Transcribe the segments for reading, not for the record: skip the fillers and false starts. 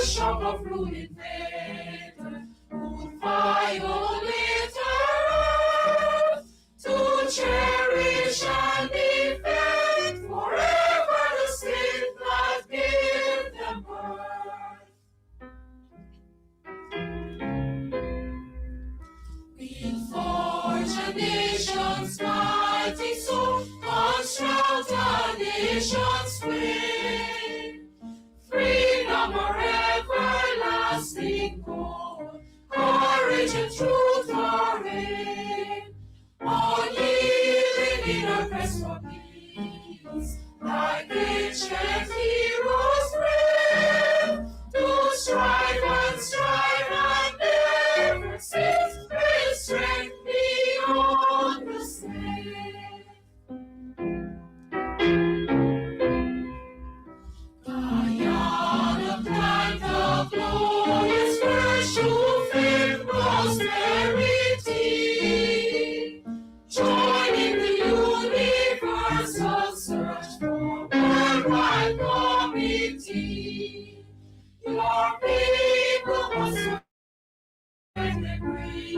shock of rude invaders who violate our earth to cherish and defend forever the state that gave them birth. We forge a nation's mighty soul, construct a nation's flame. Freedom or everlasting goal, courage and truth our aim. Unyielding in our quest for peace, like ancient heroes brave, to strive and never cease, with strength beyond the state. Guyana, plant of glorious virtue, faith, prosperity, joining the universal search for worldwide community. Your people must agree,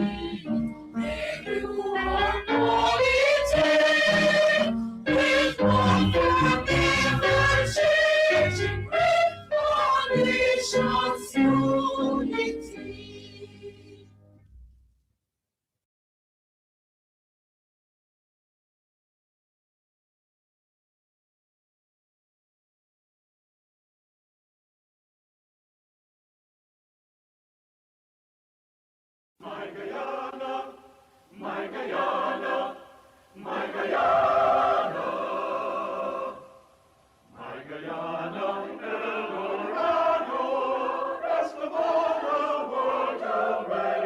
they do our polity, with one firm, never changing, great nation's unity. My Guyana, my Guyana, my Guyana, my Guyana, El Dorado, best of all the world away.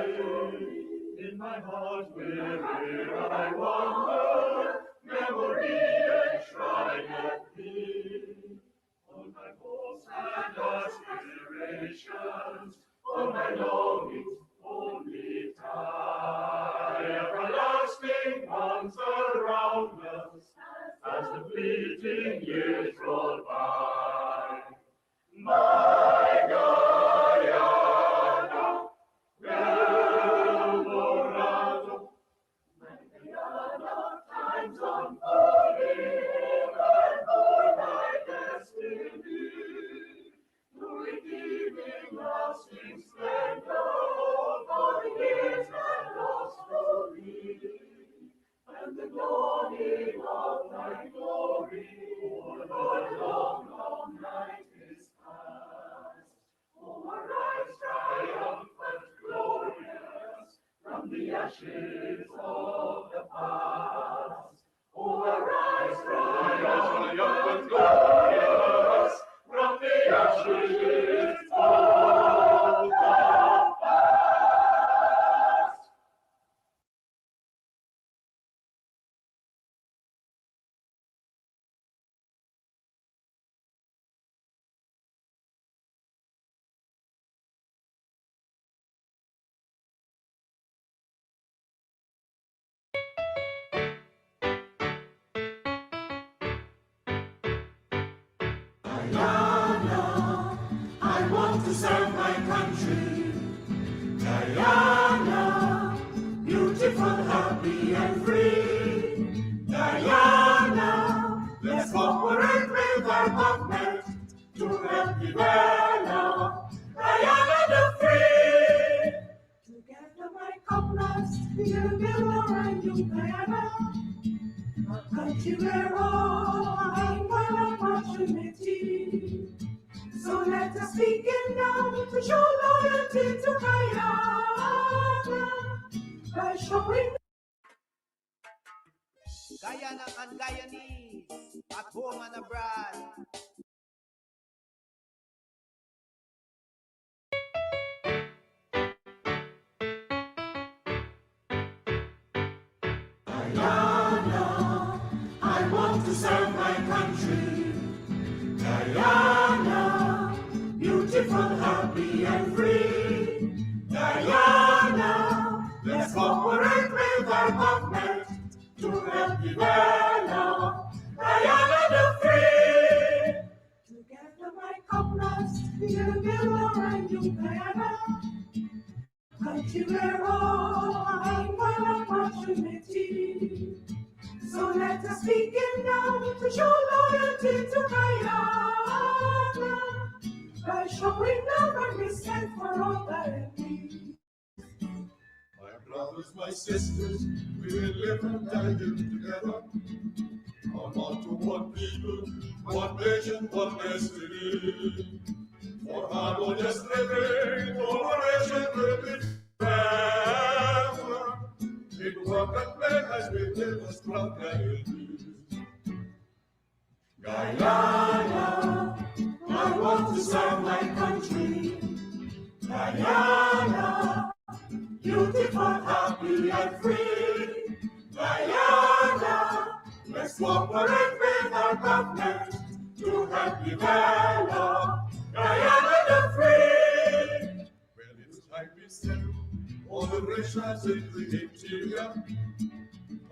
In my heart wherever I wander, memory enshrined me. All my hopes and aspirations, all my longings, only tie everlasting bonds around us as the fleeting years roll by. My Guyana, El Dorado, my Guyana, times unfolding, and for my destiny, the redeeming lasting splendor of the years that lost for me, and the dawning of thy glory, for the long, long night is past. Oh, arise, triumphant, glorious, from the ashes of the past. Oh, arise, triumphant, glorious, from the ashes of the past. Guyana, I want to serve my country. Guyana, beautiful, happy, and free. Guyana, let's cooperate with our government to help develop Guyana the free. Together, my comrades, we'll build a brand new Guyana, a country where all are equal opportunity. So let us begin now to show loyalty to Guyana by showing Guyana and Guyanese, at home and abroad. Guyana, I want to serve my country. Guyana, beautiful, happy, and free. Guyana, let's cooperate with our government to help develop Guyana the free. Together, my comrades, You belong and you Guyana, country where all are equal opportunity. So let us begin now to show loyalty to Guyana by showing love and respect for all Guyanese. My brothers, my sisters, we will live and die here together. On to one people, one nation, one destiny. For harmonious living, cooperation will be forever. In work and play as we live as proud Guyanese. Guyana, I want to serve my country. Guyana, beautiful, happy and free. Guyana, let's cooperate with our government to help develop Guyana the free. Well, it's time we settle all the racials in the interior.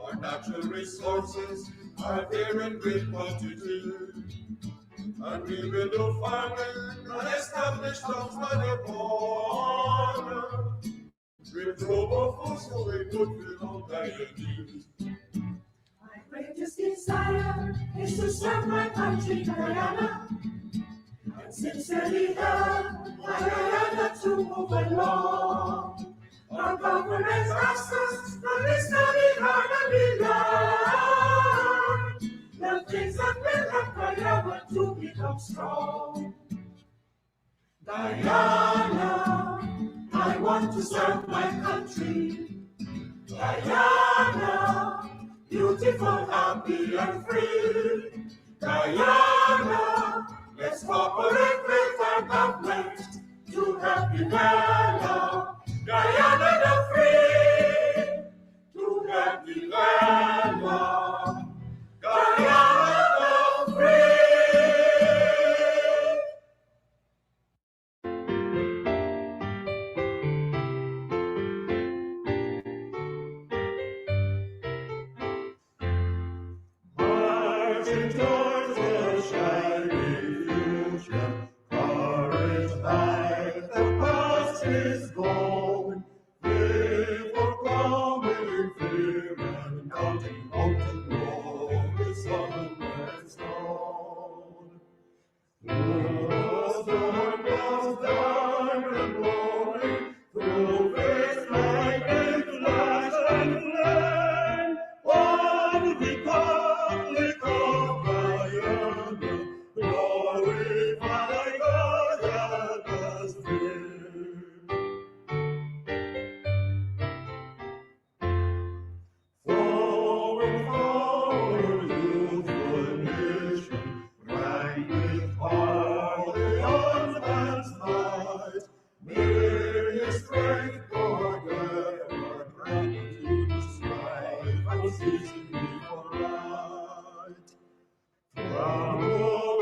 Our natural resources are there in great quantity. And we will do farming and establish towns by the border. With global food so we could fill all Guyanese. My greatest desire is to serve my country, Guyana, and sincerely help Guyana to move along. Our government asks us that we study hard and we learn the things that will help Guyana to become strong. Guyana, I want to serve my country. Guyana, beautiful, happy and free. Guyana, let's cooperate with our government to help develop Guyana the free. To help develop Guyana the free. Marching towards the shining future, courage high, the past is gone. Before coming fear and counting mountain road, the sun has gone. The storm comes dark and blowing, through face lightning, flash and flame. One republic of Guyana, glorify Guyana's name. Forward, forward, youthful nation, ride with heart, the man's might. May his strength go ever, gratitude to strive, and seizing me for right. From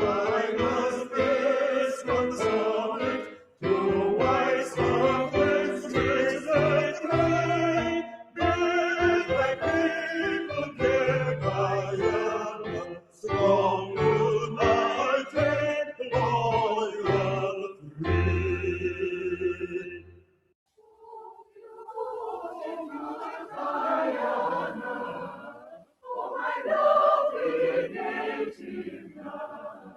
Guyana's face comes summit, to wise of winds that cry. Build thy people, dear Guyana, strong, united, loyal, free. Oh, my lovely native land,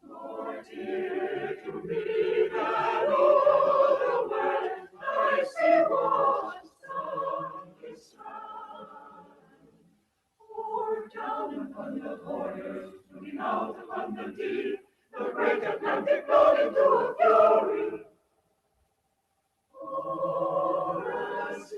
more dear to me than all the world. I see one sun is shine. Pour down upon the borders, looking out upon the deep, the great Atlantic flowed into a fury. For us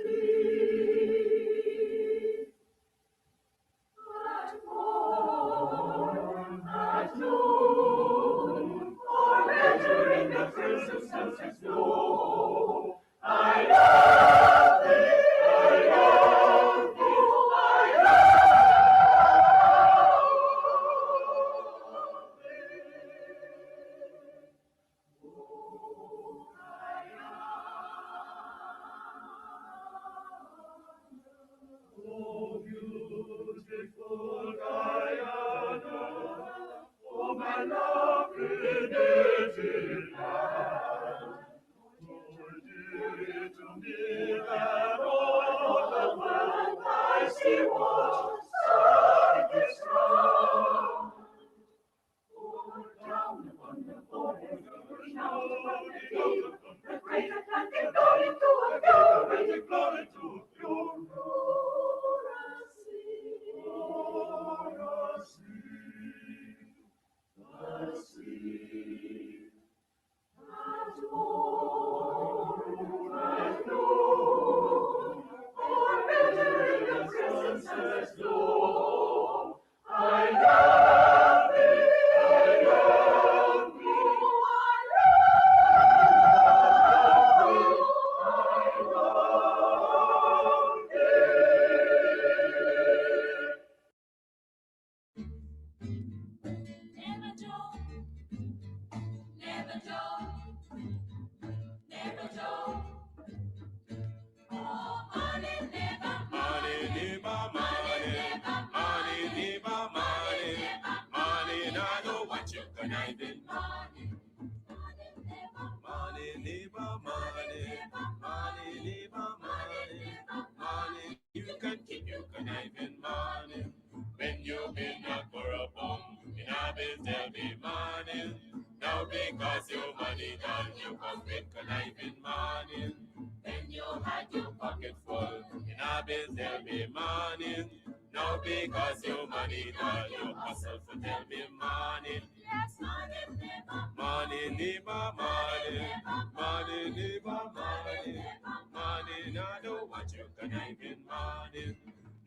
at morn, at noon, or entering the crimson sunset's glow, I love thee, I love you, I love thee. Oh, oh, beautiful Guyana, oh, my lovely native The great Atlantic flowed into a pure, Atlantic flowed into a pure, the sea, has known, or better in the presence has known. I love thee, I love thee, I love thee. Never Joe, never Joe, never Joe. Oh, money never, Money, neighbor, money, money, neighbor, money, money, I know what you conniving. money, money never, Money, neighbor, money, money, neighbor, money, money, you can keep your conniving money. When you've been a corrupt, in a bit there'll be money. Now because your money done, you come with conniving money. When you had your pocket full, in a bit there'll be money. Now because your money done, you hustle for tell me money. yes, money never, Money, neighbor, money, money, neighbor, money, money, now do what you conniving money.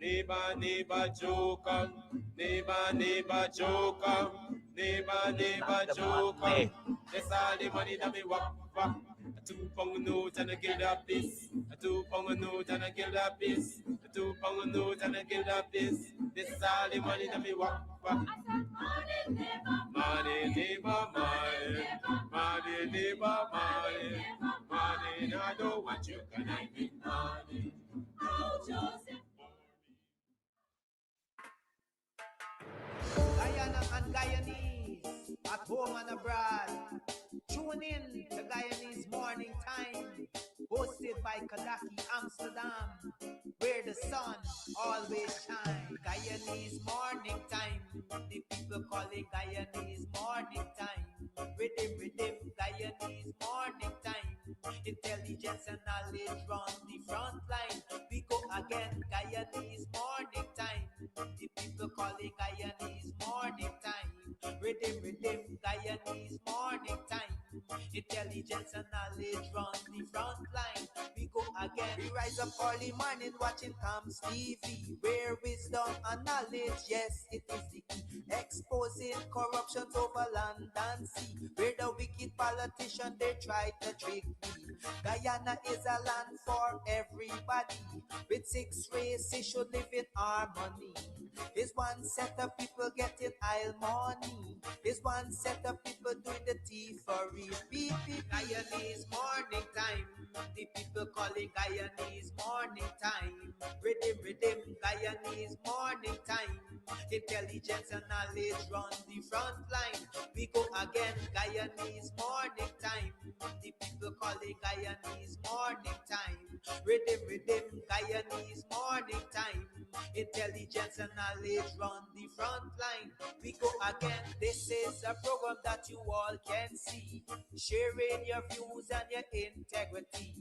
Neighbor, neighbor, joker, neighbor, neighbor, joker, neighbor, neighbor, joker. That's all the money that me walk. A 2 pound note and a guilder piece. A 2 pound note and a guilder piece. A 2 pound note and a guilder piece. This is all the money that me walk. I said money never, Money, neighbor, money, money, neighbor, money, money, I don't want you conniving money. oh Joseph. Guyana and Guyanese, at home and abroad. Tune in to Guyanese Morning Time, hosted by Kadaki Amsterdam, where the sun always shines. Guyanese Morning Time, the people call it Guyanese Morning Time. Rhythm, Guyanese Morning Time. Intelligence and knowledge run the front line. We go again, Guyanese Morning Time. The people call it Guyanese Morning Time. Rhythm, Guyanese Morning Time. Intelligence and knowledge run the front line. We go again. We rise up early morning watching Tom's TV, where wisdom and knowledge, yes, it is the key. Exposing corruption over land and sea, where the wicked politician they try to trick me. Guyana is a land for everybody. With 6 races should live in harmony. Is one set of people getting aisle money. Is one set of people doing the thievery. Beep, Guyanese morning time. The people calling Guyanese morning time. Rhythm, Guyanese morning time. Intelligence and knowledge run the front line. We go again, Guyanese morning time. The people calling Guyanese morning time. Rhythm, Guyanese morning time. Intelligence and knowledge run the front line. We go again. This is a program that you all can see, sharing your views and your integrity.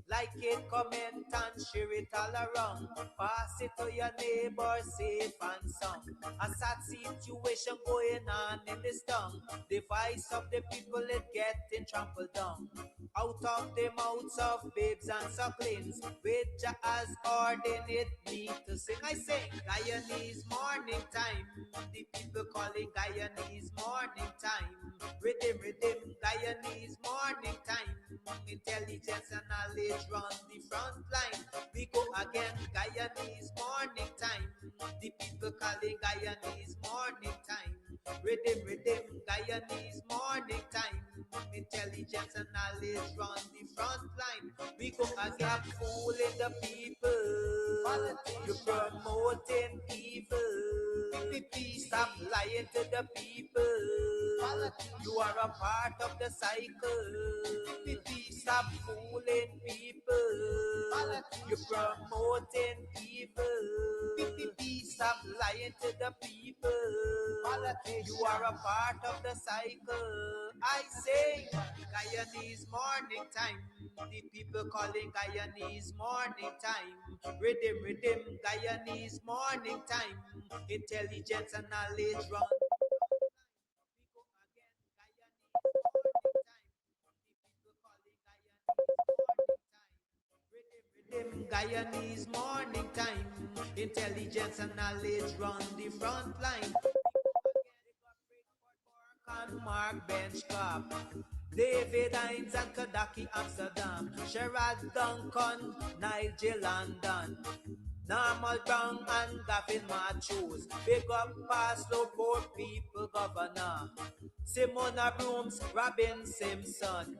Like it, comment and share it all around. Pass it to your neighbor, safe and sound. A sad situation going on in this town. The voice of the people is getting trampled down. Out of the mouths of babes and sucklings, with Jah as ordained me to sing. I sing Guyanese morning time. The people calling Guyanese morning time. Rhythm, Guyanese morning time. Intelligence and knowledge run the front line. We go again, Guyanese morning time. The people calling Guyanese morning time. Rhythm, Guyanese morning time. Intelligence and knowledge run the front line. We go again, fooling the people. You're promoting evil. Stop lying to the people. You are a part of the cycle. Stop fooling people. You're promoting evil. Stop lying to the people. You are a part of the cycle. I say Guyanese morning time. The people calling Guyanese morning time. Rhythm, rhythm, Guyanese morning time. Intelligence and knowledge run. We go again, Guyanese morning time. The people calling Guyanese morning time. Rhythm, rhythm, Guyanese morning time. Intelligence and knowledge run the front line. And Mark Benchcop, David Hines and Kadaki Amsterdam, Sherrod Duncan, Nigel London, Normal Brown and Gavin Matthews, Big Up Paslow, Poor People Governor, Simona Brooms, Robin Simpson,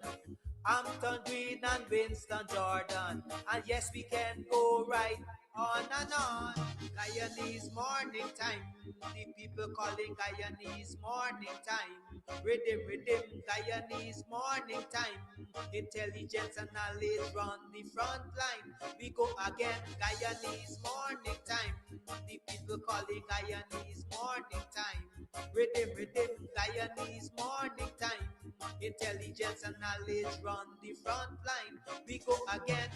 Hampton Green and Winston Jordan. And yes, we can go right on and on. Guyanese morning time. The people calling Guyanese morning time. Rhythm, rhythm, Guyanese morning time. Intelligence and knowledge run the front line. We go again, Guyanese morning time. The people calling Guyanese morning time. Rhythm, rhythm, Guyanese morning time. Intelligence and knowledge run the front line. We go again.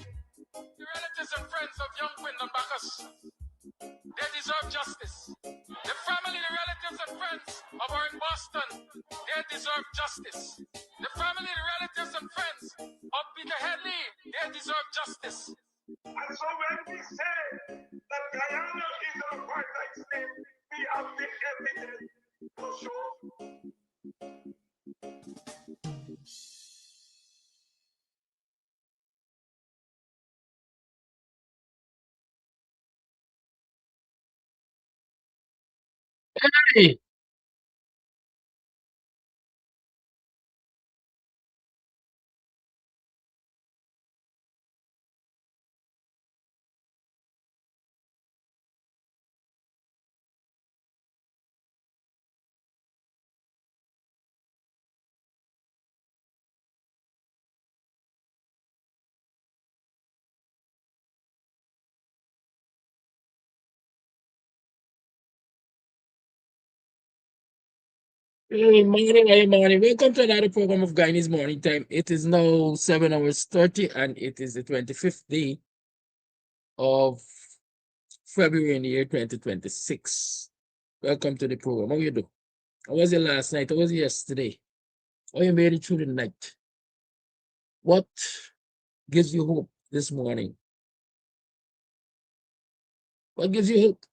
The relatives and friends of young Quinton Bacchus, they deserve justice. The family, the relatives and friends of our in Boston, they deserve justice. The family, the relatives and friends of Peter Headley, they deserve justice. And so when we say that Guyana is an apartheid state, we have the evidence to show. Hey, hey, morning. Welcome to another program of Guyanese Morning Time. It is now 7 hours 30 and it is the 25th day of February in the year 2026. Welcome to the program. How you do? How was your last night? How was yesterday? How you made it through the night? What gives you hope this morning? What gives you hope?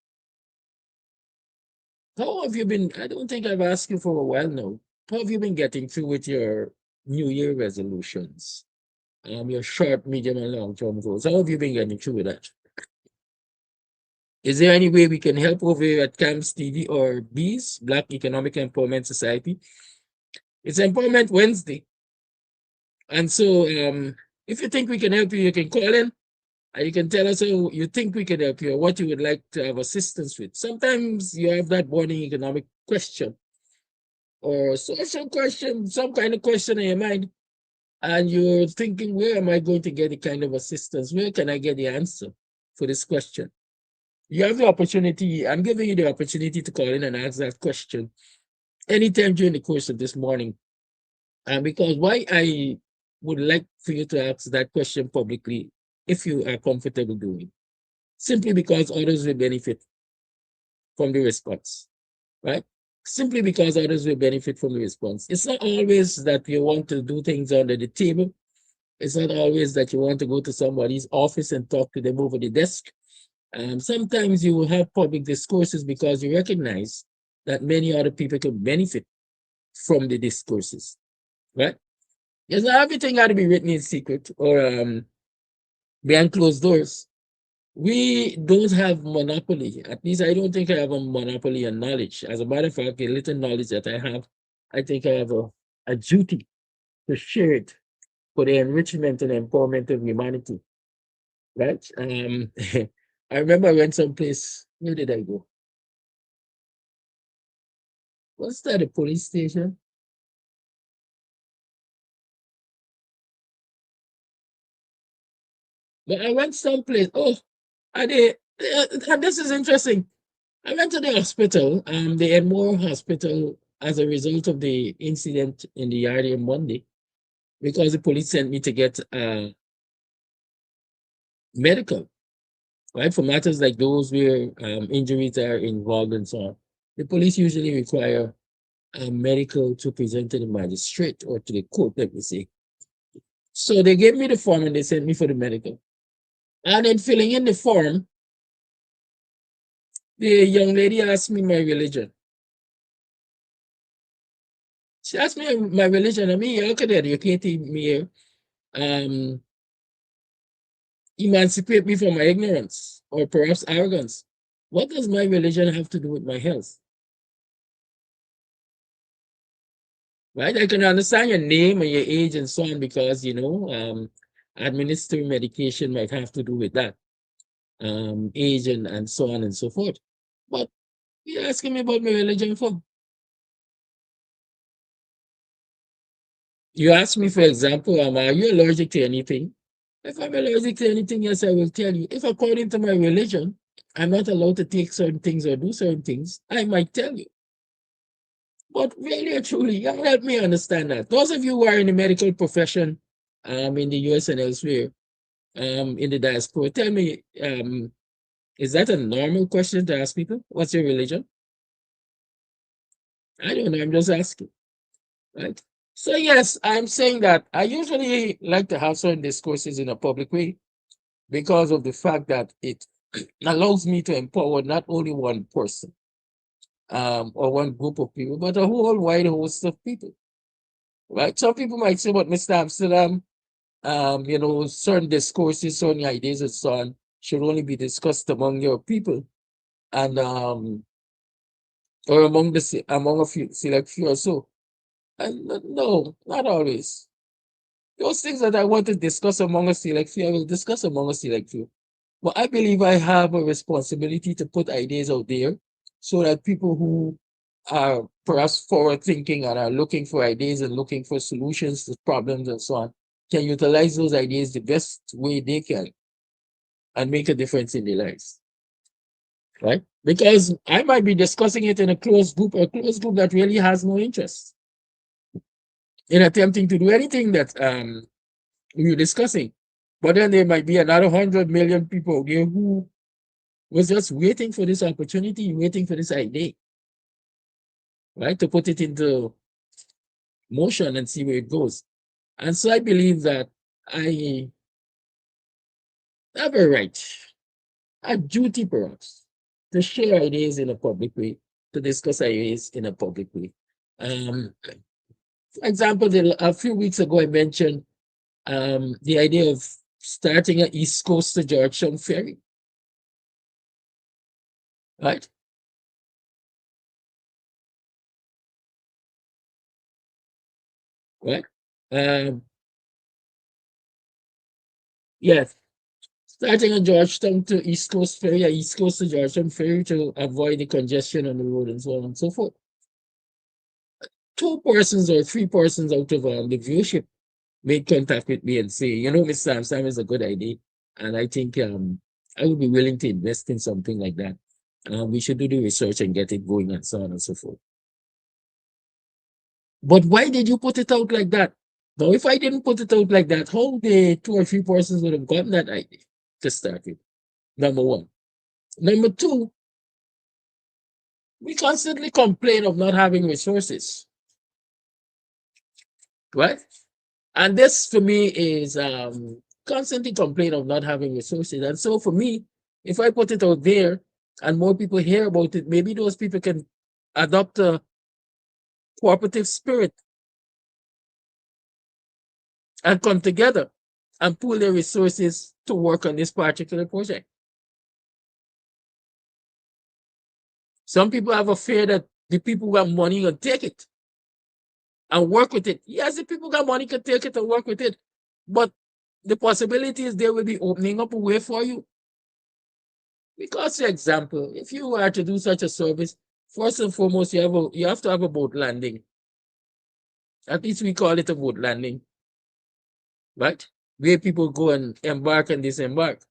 How have you been? I don't think I've asked you for a while now. How have you been getting through with your New Year resolutions? Your short, medium, and long term goals. How have you been getting through with that? Is there any way we can help over here at CAMS TV or BEES, Black Economic Empowerment Society? It's Empowerment Wednesday. And so if you think we can help you, you can call in and you can tell us how you think we can help you or what you would like to have assistance with. Sometimes you have that burning economic question or social question, some kind of question in your mind, and you're thinking, where am I going to get the kind of assistance? Where can I get the answer for this question? You have the opportunity, I'm giving you the opportunity to call in and ask that question anytime during the course of this morning. And because why I would like for you to ask that question publicly, if you are comfortable doing it, simply because others will benefit from the response, right? Simply because others will benefit from the response. It's not always that you want to do things under the table. It's not always that you want to go to somebody's office and talk to them over the desk. Sometimes you will have public discourses because you recognize that many other people can benefit from the discourses, right? Yes, not everything got to be written in secret or behind closed doors. We don't have monopoly. At least I don't think I have a monopoly on knowledge. As a matter of fact, the little knowledge that I have, I think I have a duty to share it for the enrichment and empowerment of humanity, right? I remember I went someplace. Where did I go? Was that a police station? But I went someplace. Oh, and this is interesting. I went to the hospital, the Edmore Hospital, as a result of the incident in the yard on Monday. because the police sent me to get medical, right? For matters like those where injuries are involved and so on. The police usually require a medical to present to the magistrate or to the court, let me say. So they gave me the form and they sent me for the medical. And in filling in the form, the young lady asked me my religion. She asked me my religion. I mean, how could educate me here? Emancipate me from my ignorance or perhaps arrogance. What does my religion have to do with my health? Right? I can understand your name and your age and so on because, administering medication might have to do with that, age and so on and so forth. But you're asking me about my religion for? You ask me, for example, are you allergic to anything? If I'm allergic to anything, yes, I will tell you. If according to my religion, I'm not allowed to take certain things or do certain things, I might tell you. But really and truly, help me understand that. Those of you who are in the medical profession, in the US and elsewhere, in the diaspora, tell me, is that a normal question to ask people? What's your religion? I don't know. I'm just asking, right? So yes, I'm saying that I usually like to have certain discourses in a public way because of the fact that it allows me to empower not only one person, or one group of people, but a whole wide host of people. Right? Some people might say, but Mr. Amsterdam, certain discourses, certain ideas, and so on should only be discussed among your people and or among a few select few or so. And no, not always. Those things that I want to discuss among a select few, I will discuss among a select few. But I believe I have a responsibility to put ideas out there so that people who are perhaps forward thinking and are looking for ideas and looking for solutions to problems and so on can utilize those ideas the best way they can and make a difference in their lives. Right? Because I might be discussing it in a closed group that really has no interest in attempting to do anything that we're discussing. But then there might be another 100 million people there who was just waiting for this opportunity, waiting for this idea, right, to put it into motion and see where it goes. And so I believe that I have a right, a duty perhaps, to share ideas in a public way, to discuss ideas in a public way. For example, a few weeks ago, I mentioned the idea of starting an East Coast to Georgetown ferry, right? Right? Um, yes, starting a Georgetown to East Coast ferry, a East Coast to Georgetown ferry to avoid the congestion on the road and so on and so forth. 2 persons or 3 persons out of the viewership made contact with me and say, Mr. Sam is a good idea. And I think I would be willing to invest in something like that. We should do the research and get it going and so on and so forth. But why did you put it out like that? Now, if I didn't put it out like that, how the 2 or 3 persons would have gotten that idea to start with? Number one. Number two, we constantly complain of not having resources, right? And this for me is constantly complain of not having resources. And so for me, if I put it out there and more people hear about it, maybe those people can adopt a cooperative spirit and come together and pool their resources to work on this particular project. Some people have a fear that the people who have money will take it and work with it. Yes, the people who have money can take it and work with it, but the possibility is they will be opening up a way for you. Because, for example, if you are to do such a service, first and foremost, you have to have a boat landing. At least we call it a boat landing, right? Where people go and embark and disembark.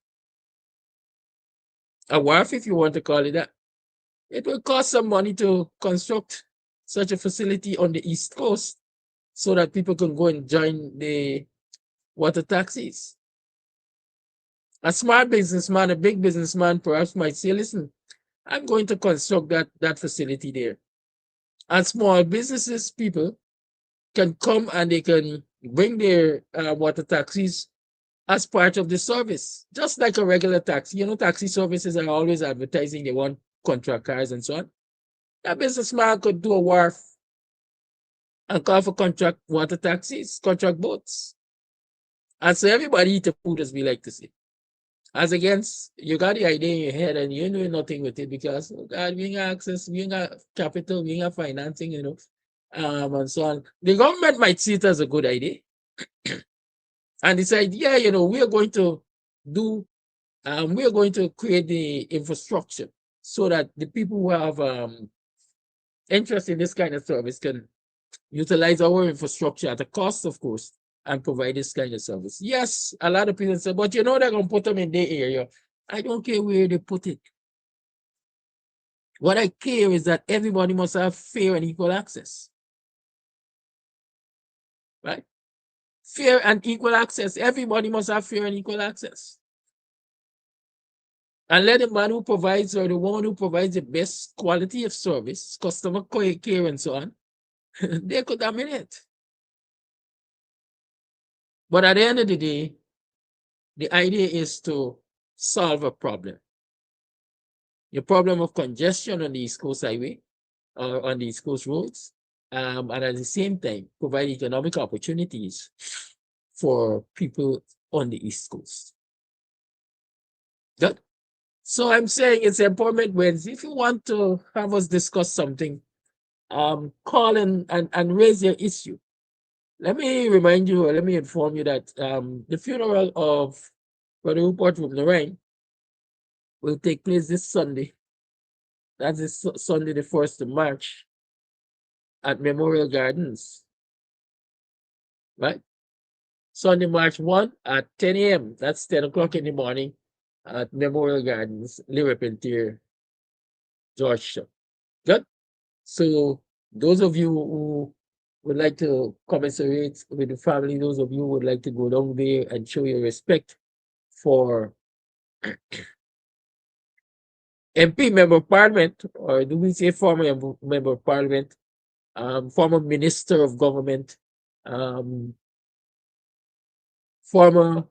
A wharf, if you want to call it that. It will cost some money to construct such a facility on the East Coast so that people can go and join the water taxis. A smart businessman, a big businessman, perhaps might say, listen, I'm going to construct that facility there. And small businesses, people can come and they can bring their water taxis as part of the service, just like a regular taxi. You know, taxi services are always advertising they want contract cars and so on. A businessman could do a wharf and call for contract water taxis, contract boats. And so everybody eat the food, as we like to say. As against, you got the idea in your head and you're doing nothing with it because, oh God, we ain't got access, we ain't got capital, we ain't got financing, and so on. The government might see it as a good idea and decide, yeah, we are going to do, we are going to create the infrastructure so that the people who have interest in this kind of service can utilize our infrastructure at a cost, of course, and provide this kind of service. Yes, a lot of people say, but they're going to put them in their area. I don't care where they put it. What I care is that everybody must have fair and equal access. Right? Fair and equal access. Everybody must have fair and equal access. And let the man who provides or the woman who provides the best quality of service, customer care and so on, they could dominate. But at the end of the day, the idea is to solve a problem. The problem of congestion on the East Coast Highway or on the East Coast roads, and at the same time provide economic opportunities for people on the East Coast. Good. So I'm saying it's Empowerment Wednesday. If you want to have us discuss something, call and raise your issue. Let me remind you, or let me inform you that the funeral of Brother Rupert from Lorraine will take place this Sunday. That's this Sunday, the 1st of March, at Memorial Gardens. Right? Sunday, March 1 at 10 a.m. That's 10 o'clock in the morning at Memorial Gardens, Liripentier, Georgetown. Good. So those of you who would like to commiserate with the family, those of you who would like to go down there and show your respect for MP member of parliament, or do we say former member of parliament, former minister of government, former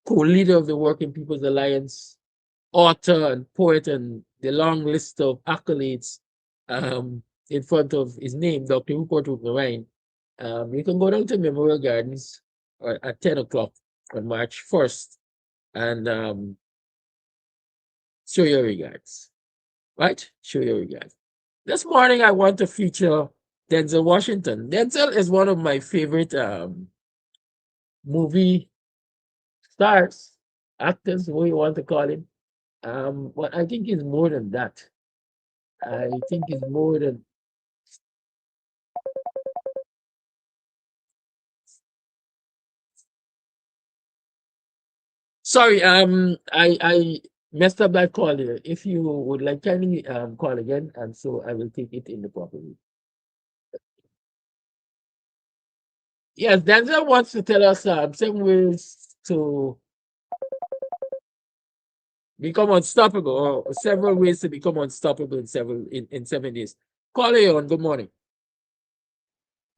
co-leader of the Working People's Alliance, author and poet, and the long list of accolades in front of his name, Dr. Rupert Rupert. You can go down to Memorial Gardens at 10 o'clock on March 1st and show your regards. Right? Show your regards. This morning, I want to feature Denzel Washington. Denzel is one of my favorite movie stars, actors, who you want to call him. But I think he's more than that. I think he's more than. Sorry, I messed up that call here. If you would like, kindly call again, and so I will take it in the proper way. Yes, Denzel wants to tell us 7 ways to become unstoppable, or several ways to become unstoppable in 7 days. Call on. Good morning.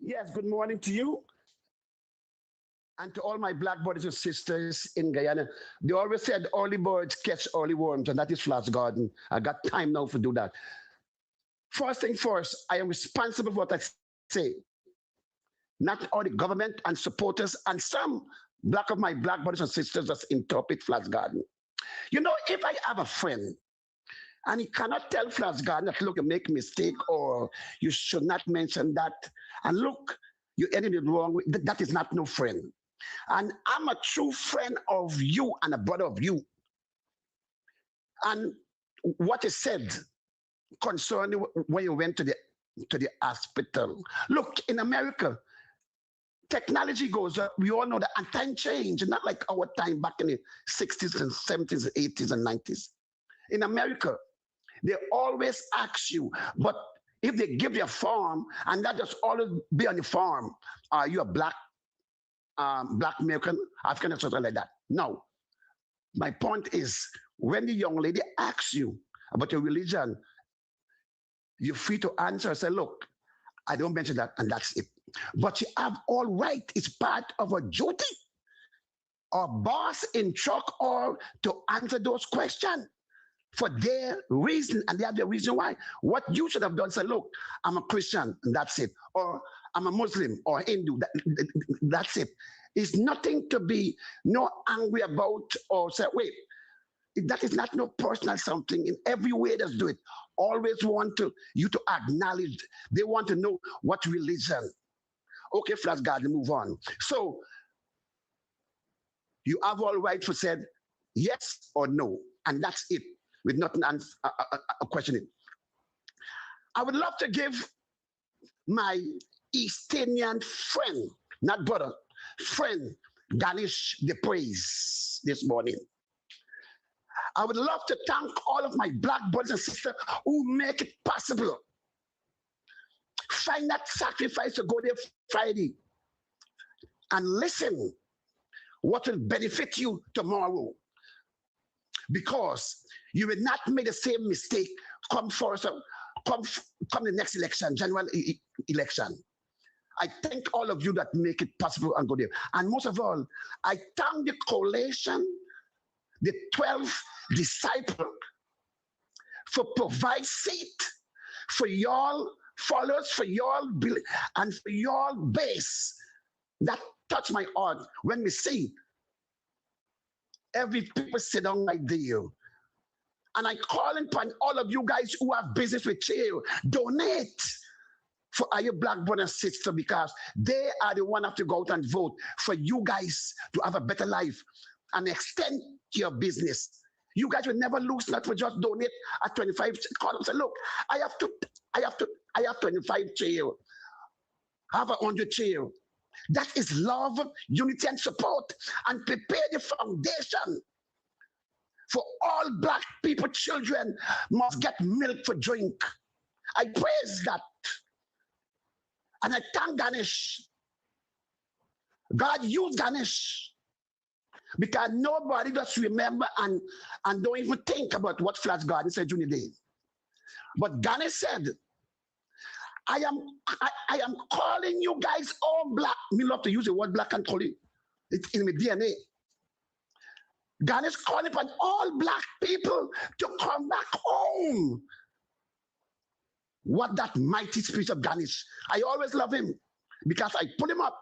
Yes, good morning to you and to all my black brothers and sisters in Guyana. They always said early birds catch early worms, and that is Flash Garden. I got time now to do that. First thing first, I am responsible for what I say. Not all the government and supporters and some black of my black brothers and sisters that interpret Flash Garden. You know, if I have a friend and he cannot tell Flash Garden that, look, you make a mistake or you should not mention that, and look, you ended it wrong, that is not no friend. And I'm a true friend of you and a brother of you. And what is said concerning when you went to the hospital. Look, in America, technology goes up. We all know that, and time change, not like our time back in the 60s and 70s, 80s, and 90s. In America, they always ask you, but if they give you a form and that just always be on the form, are you a black American, African, or something like that? No. My point is, when the young lady asks you about your religion, you're free to answer. Say, look, I don't mention that, and that's it. But you have all right. It's part of a duty or boss in truck or to answer those questions for their reason, and they have their reason why. What you should have done, say, look, I'm a Christian, and that's it. Or I'm a Muslim or Hindu, that's it. It's nothing to be no angry about or say, wait, that is not no personal something. In every way, just do it. Always want to you to acknowledge. They want to know what religion. Okay, Flash Garden, move on. So you have all right for said yes or no, and that's it, with nothing questioning. I would love to give my Eastonian friend, not brother, friend, Ganesh the praise this morning. I would love to thank all of my black brothers and sisters who make it possible. Find that sacrifice to go there Friday and listen what will benefit you tomorrow. Because you will not make the same mistake come first, come the next election, general election. I thank all of you that make it possible and go there. And most of all, I thank the coalition, the 12 disciples, for provide seat for y'all followers, for y'all and for y'all base. That touched my heart when we see every people sit down like there. And I call upon all of you guys who have business with chair, donate for our black brother and sister, because they are the one have to go out and vote for you guys to have a better life and extend your business. You guys will never lose, not for just donate at 25. Call them say, look, I have 25 chair, I have 100 chair. That is love, unity, and support, and prepare the foundation for all black people, children must get milk for drink. I praise that. And I thank Ganesh. God used Ganesh because nobody just remember and don't even think about what Flash Garden said during the day. But Ganesh said, I am calling you guys all black. Me love to use the word black and call it. It's in my DNA. God is calling upon all black people to come back home. What that mighty spirit of Ganesh. I always love him because I put him up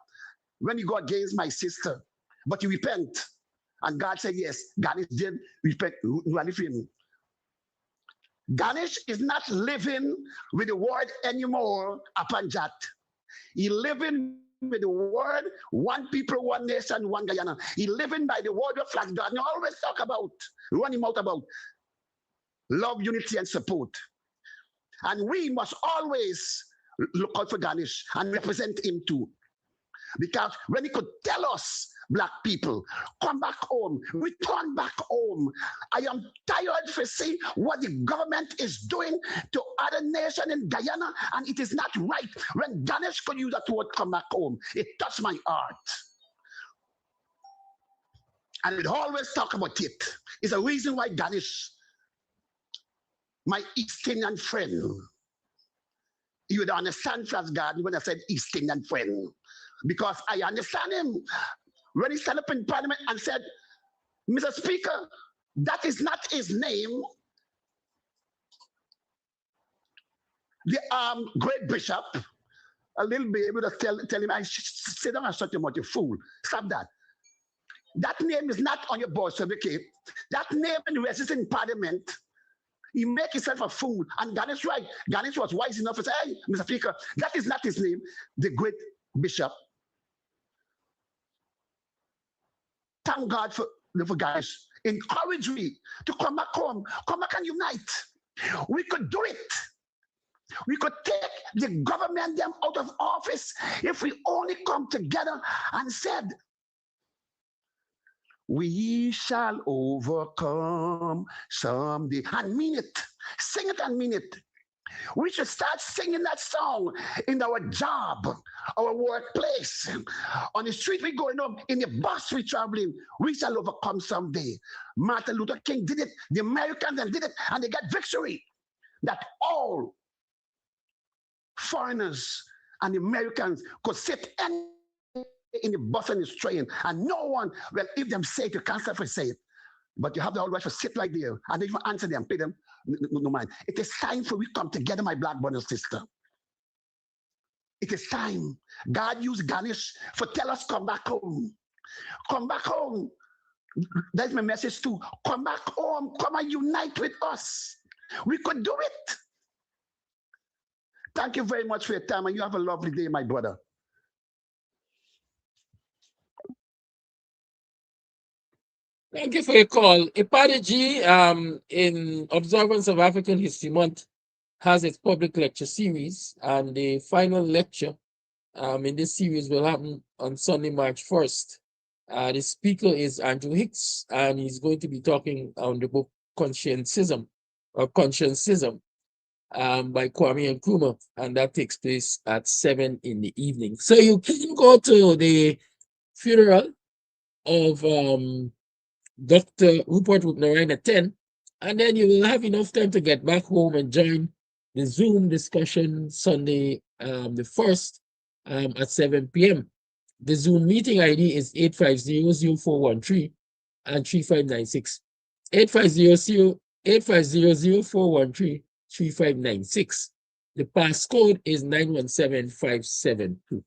when he go against my sister. But he repent. And God said, yes, Ganesh did repent. Ganesh is not living with the word anymore upon that. He living with the word, one people, one nation, one Guyana. He living by the word of Flash God. And always talk about, run him out about love, unity, and support. And we must always look out for Ganesh and represent him too. Because when he could tell us, black people, come back home, return back home. I am tired to see what the government is doing to other nations in Guyana, and it is not right. When Ganesh could use that word, come back home, it touched my heart. And we'd always talk about it. It's a reason why Ganesh, my East Indian friend, you would understand Flash Garden when I said East Indian friend. Because I understand him when he stand up in Parliament and said, Mr. Speaker, that is not his name. The great bishop, a little baby would tell him, I sit down and shut your mouth, you fool. Stop that. That name is not on your birth certificate. That name registered in Parliament. He make himself a fool. And Ganesh, right? Ganesh was wise enough to say, hey, Mr. Speaker, that is not his name. The great bishop. Thank God for Ganesh. Encourage me to come back home. Come back and unite. We could do it. We could take the government them out of office if we only come together and said, we shall overcome someday. And mean it. Sing it and mean it. We should start singing that song in our job, our workplace, on the street we going up, in the bus we traveling. We shall overcome someday. Martin Luther King did it. The Americans did it, and they got victory. That all foreigners and Americans could sit in the bus and the train, and no one will, if them say it, you can't self say it. But you have the whole right to sit right there and even answer them, pay them no mind. It is time for we come together, my black brother and sister. It is time. God used Ganesh for tell us come back home. Come back home. That's my message too. Come back home. Come and unite with us. We could do it. Thank you very much for your time, and you have a lovely day, my brother. Thank you for your call. Ipadaji, in observance of African History Month, has its public lecture series, and the final lecture in this series will happen on Sunday, March 1st. The speaker is Andrew Hicks, and he's going to be talking on the book Conscientism by Kwame Nkrumah, and that takes place at 7 in the evening. So you can go to the funeral of Dr. Rupert Narayan at 10, and then you will have enough time to get back home and join the Zoom discussion Sunday, the 1st, at 7 p.m. The Zoom meeting ID is 850-0413 and 3596. 850-0413-3596. The passcode is 917572.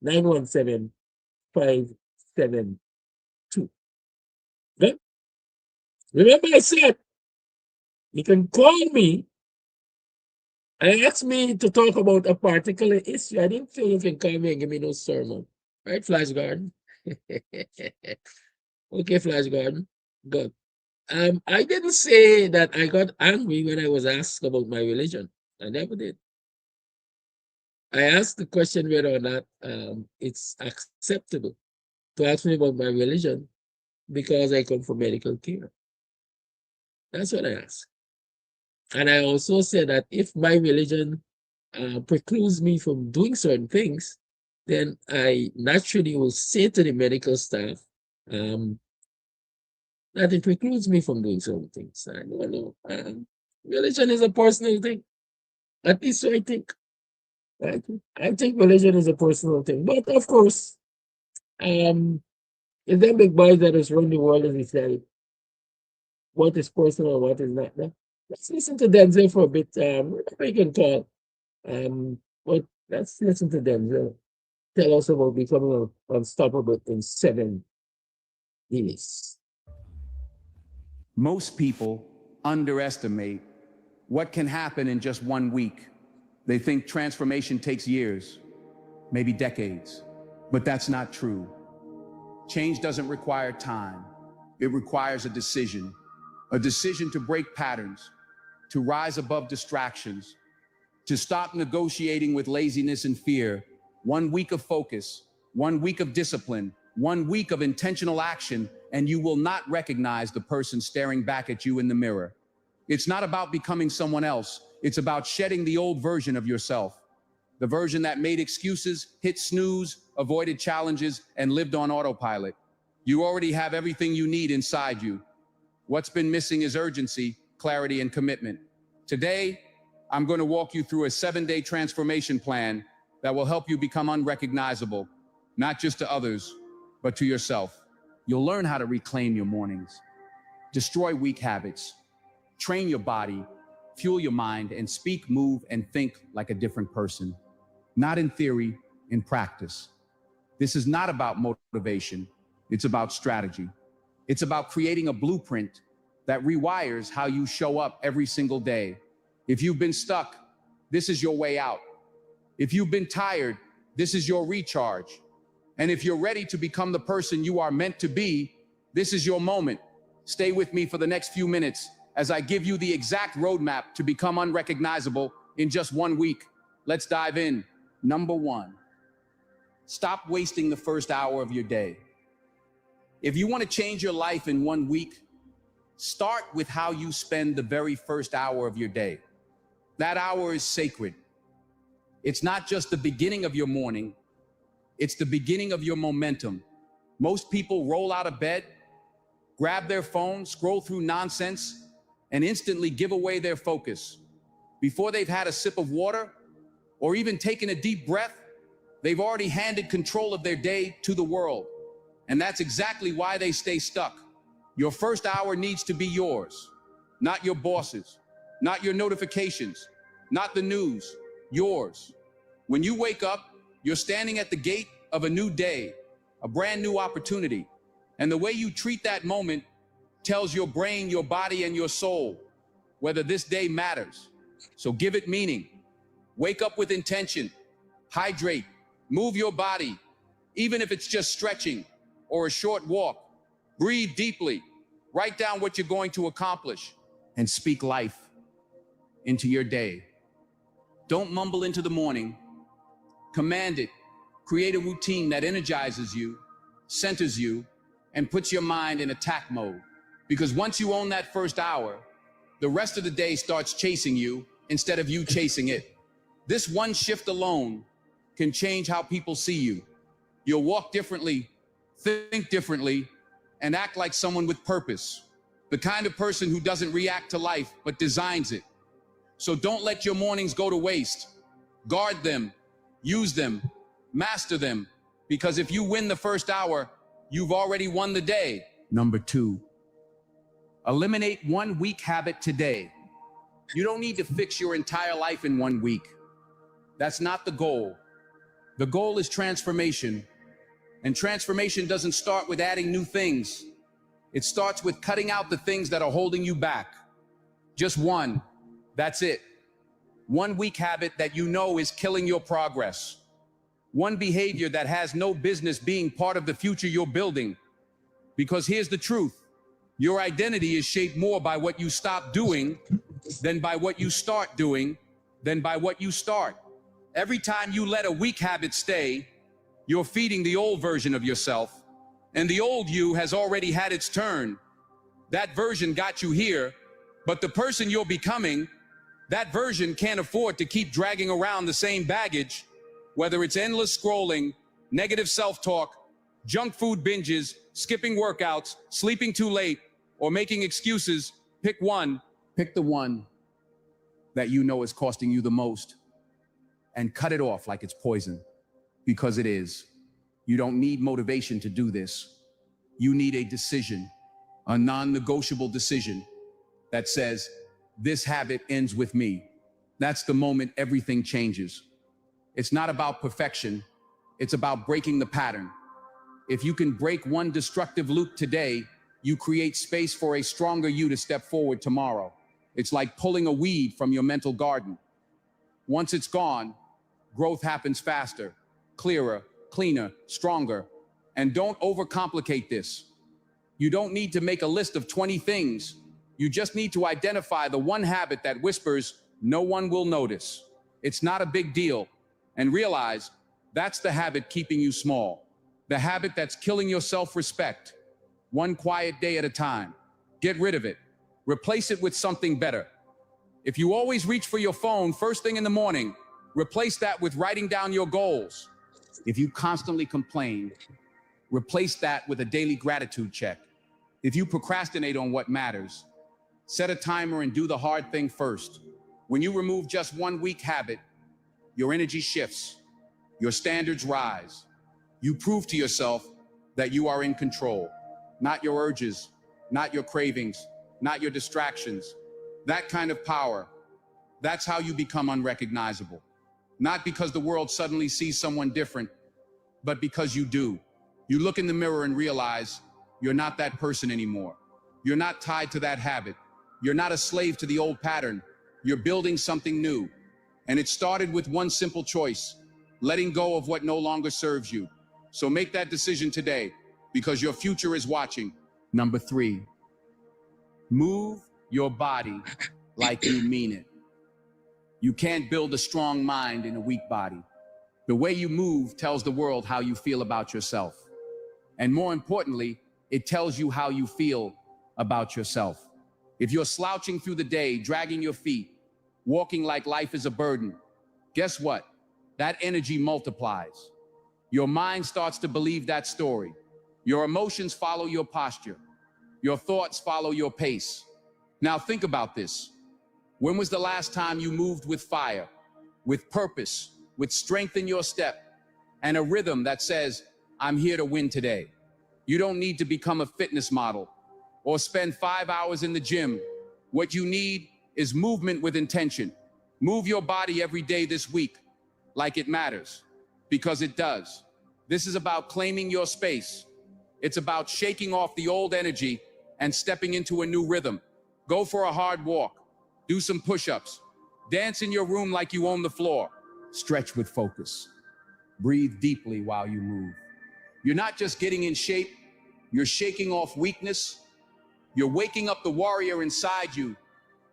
917572. Okay? Remember I said, you can call me and ask me to talk about a particular issue. I didn't feel you can call me and give me no sermon. Right, Flash Garden? Okay, Flash Garden. Good. I didn't say that I got angry when I was asked about my religion. I never did. I asked the question whether or not it's acceptable to ask me about my religion because I come from medical care. That's what I asked. And I also said that if my religion precludes me from doing certain things, then I naturally will say to the medical staff that it precludes me from doing certain things. I don't know. Religion is a personal thing. At least so I think. I think religion is a personal thing. But of course, it's them big boys that has run the world and decide what is personal and what is not. Let's listen to Denzel for a bit. We can talk. But let's listen to Denzel. Tell us about becoming unstoppable in 7 minutes. Most people underestimate what can happen in just 1 week. They think transformation takes years, maybe decades, but that's not true. Change doesn't require time. It requires a decision to break patterns, to rise above distractions, to stop negotiating with laziness and fear. 1 week of focus, 1 week of discipline, 1 week of intentional action, and you will not recognize the person staring back at you in the mirror. It's not about becoming someone else. It's about shedding the old version of yourself, the version that made excuses, hit snooze, avoided challenges, and lived on autopilot. You already have everything you need inside you. What's been missing is urgency, clarity, and commitment. Today, I'm going to walk you through a 7-day transformation plan that will help you become unrecognizable, not just to others, but to yourself. You'll learn how to reclaim your mornings, destroy weak habits, train your body, fuel your mind, and speak, move, and think like a different person. Not in theory, in practice. This is not about motivation. It's about strategy. It's about creating a blueprint that rewires how you show up every single day. If you've been stuck, this is your way out. If you've been tired, this is your recharge. And if you're ready to become the person you are meant to be, this is your moment. Stay with me for the next few minutes as I give you the exact roadmap to become unrecognizable in just 1 week. Let's dive in. Number 1, stop wasting the first hour of your day. If you want to change your life in 1 week, start with how you spend the very first hour of your day. That hour is sacred. It's not just the beginning of your morning, it's the beginning of your momentum. Most people roll out of bed, grab their phone, scroll through nonsense, and instantly give away their focus. Before they've had a sip of water or even taken a deep breath, they've already handed control of their day to the world. And that's exactly why they stay stuck. Your first hour needs to be yours, not your boss's, not your notifications, not the news, yours. When you wake up, you're standing at the gate of a new day, a brand new opportunity. And the way you treat that moment tells your brain, your body, and your soul whether this day matters. So give it meaning. Wake up with intention. Hydrate. Move your body, even if it's just stretching or a short walk. Breathe deeply. Write down what you're going to accomplish and speak life into your day. Don't mumble into the morning. Command it. Create a routine that energizes you, centers you, and puts your mind in attack mode. Because once you own that first hour, the rest of the day starts chasing you instead of you chasing it. This one shift alone can change how people see you. You'll walk differently, think differently, and act like someone with purpose. The kind of person who doesn't react to life, but designs it. So don't let your mornings go to waste. Guard them, use them, master them, because if you win the first hour, you've already won the day. Number 2, eliminate one weak habit today. You don't need to fix your entire life in 1 week. That's not the goal. The goal is transformation. And transformation doesn't start with adding new things. It starts with cutting out the things that are holding you back. Just one. That's it. One weak habit that you know is killing your progress. One behavior that has no business being part of the future you're building. Because here's the truth. Your identity is shaped more by what you stop doing than by what you start doing than by what you start. Every time you let a weak habit stay, you're feeding the old version of yourself, and the old you has already had its turn. That version got you here, but the person you're becoming, that version can't afford to keep dragging around the same baggage, whether it's endless scrolling, negative self-talk, junk food binges, skipping workouts, sleeping too late, or making excuses. Pick one. Pick the one that you know is costing you the most, and cut it off like it's poison. Because it is. You don't need motivation to do this. You need a decision, a non-negotiable decision that says, this habit ends with me. That's the moment everything changes. It's not about perfection. It's about breaking the pattern. If you can break one destructive loop today, you create space for a stronger you to step forward tomorrow. It's like pulling a weed from your mental garden. Once it's gone, growth happens faster, clearer, cleaner, stronger. And don't overcomplicate this. You don't need to make a list of 20 things. You just need to identify the one habit that whispers, no one will notice. It's not a big deal. And realize that's the habit keeping you small. The habit that's killing your self-respect. One quiet day at a time. Get rid of it. Replace it with something better. If you always reach for your phone first thing in the morning, replace that with writing down your goals. If you constantly complain, replace that with a daily gratitude check. If you procrastinate on what matters, set a timer and do the hard thing first. When you remove just one weak habit, your energy shifts, your standards rise. You prove to yourself that you are in control, not your urges, not your cravings, not your distractions. That kind of power, that's how you become unrecognizable. Not because the world suddenly sees someone different, but because you do. You look in the mirror and realize you're not that person anymore. You're not tied to that habit. You're not a slave to the old pattern. You're building something new. And it started with one simple choice, letting go of what no longer serves you. So make that decision today, because your future is watching. Number 3, move your body like you mean it. You can't build a strong mind in a weak body. The way you move tells the world how you feel about yourself. And more importantly, it tells you how you feel about yourself. If you're slouching through the day, dragging your feet, walking like life is a burden. Guess what? That energy multiplies. Your mind starts to believe that story. Your emotions follow your posture. Your thoughts follow your pace. Now think about this. When was the last time you moved with fire, with purpose, with strength in your step, and a rhythm that says, I'm here to win today? You don't need to become a fitness model or spend 5 hours in the gym. What you need is movement with intention. Move your body every day this week like it matters, because it does. This is about claiming your space. It's about shaking off the old energy and stepping into a new rhythm. Go for a hard walk. Do some push-ups. Dance in your room like you own the floor. Stretch with focus. Breathe deeply while you move. You're not just getting in shape, you're shaking off weakness. You're waking up the warrior inside you,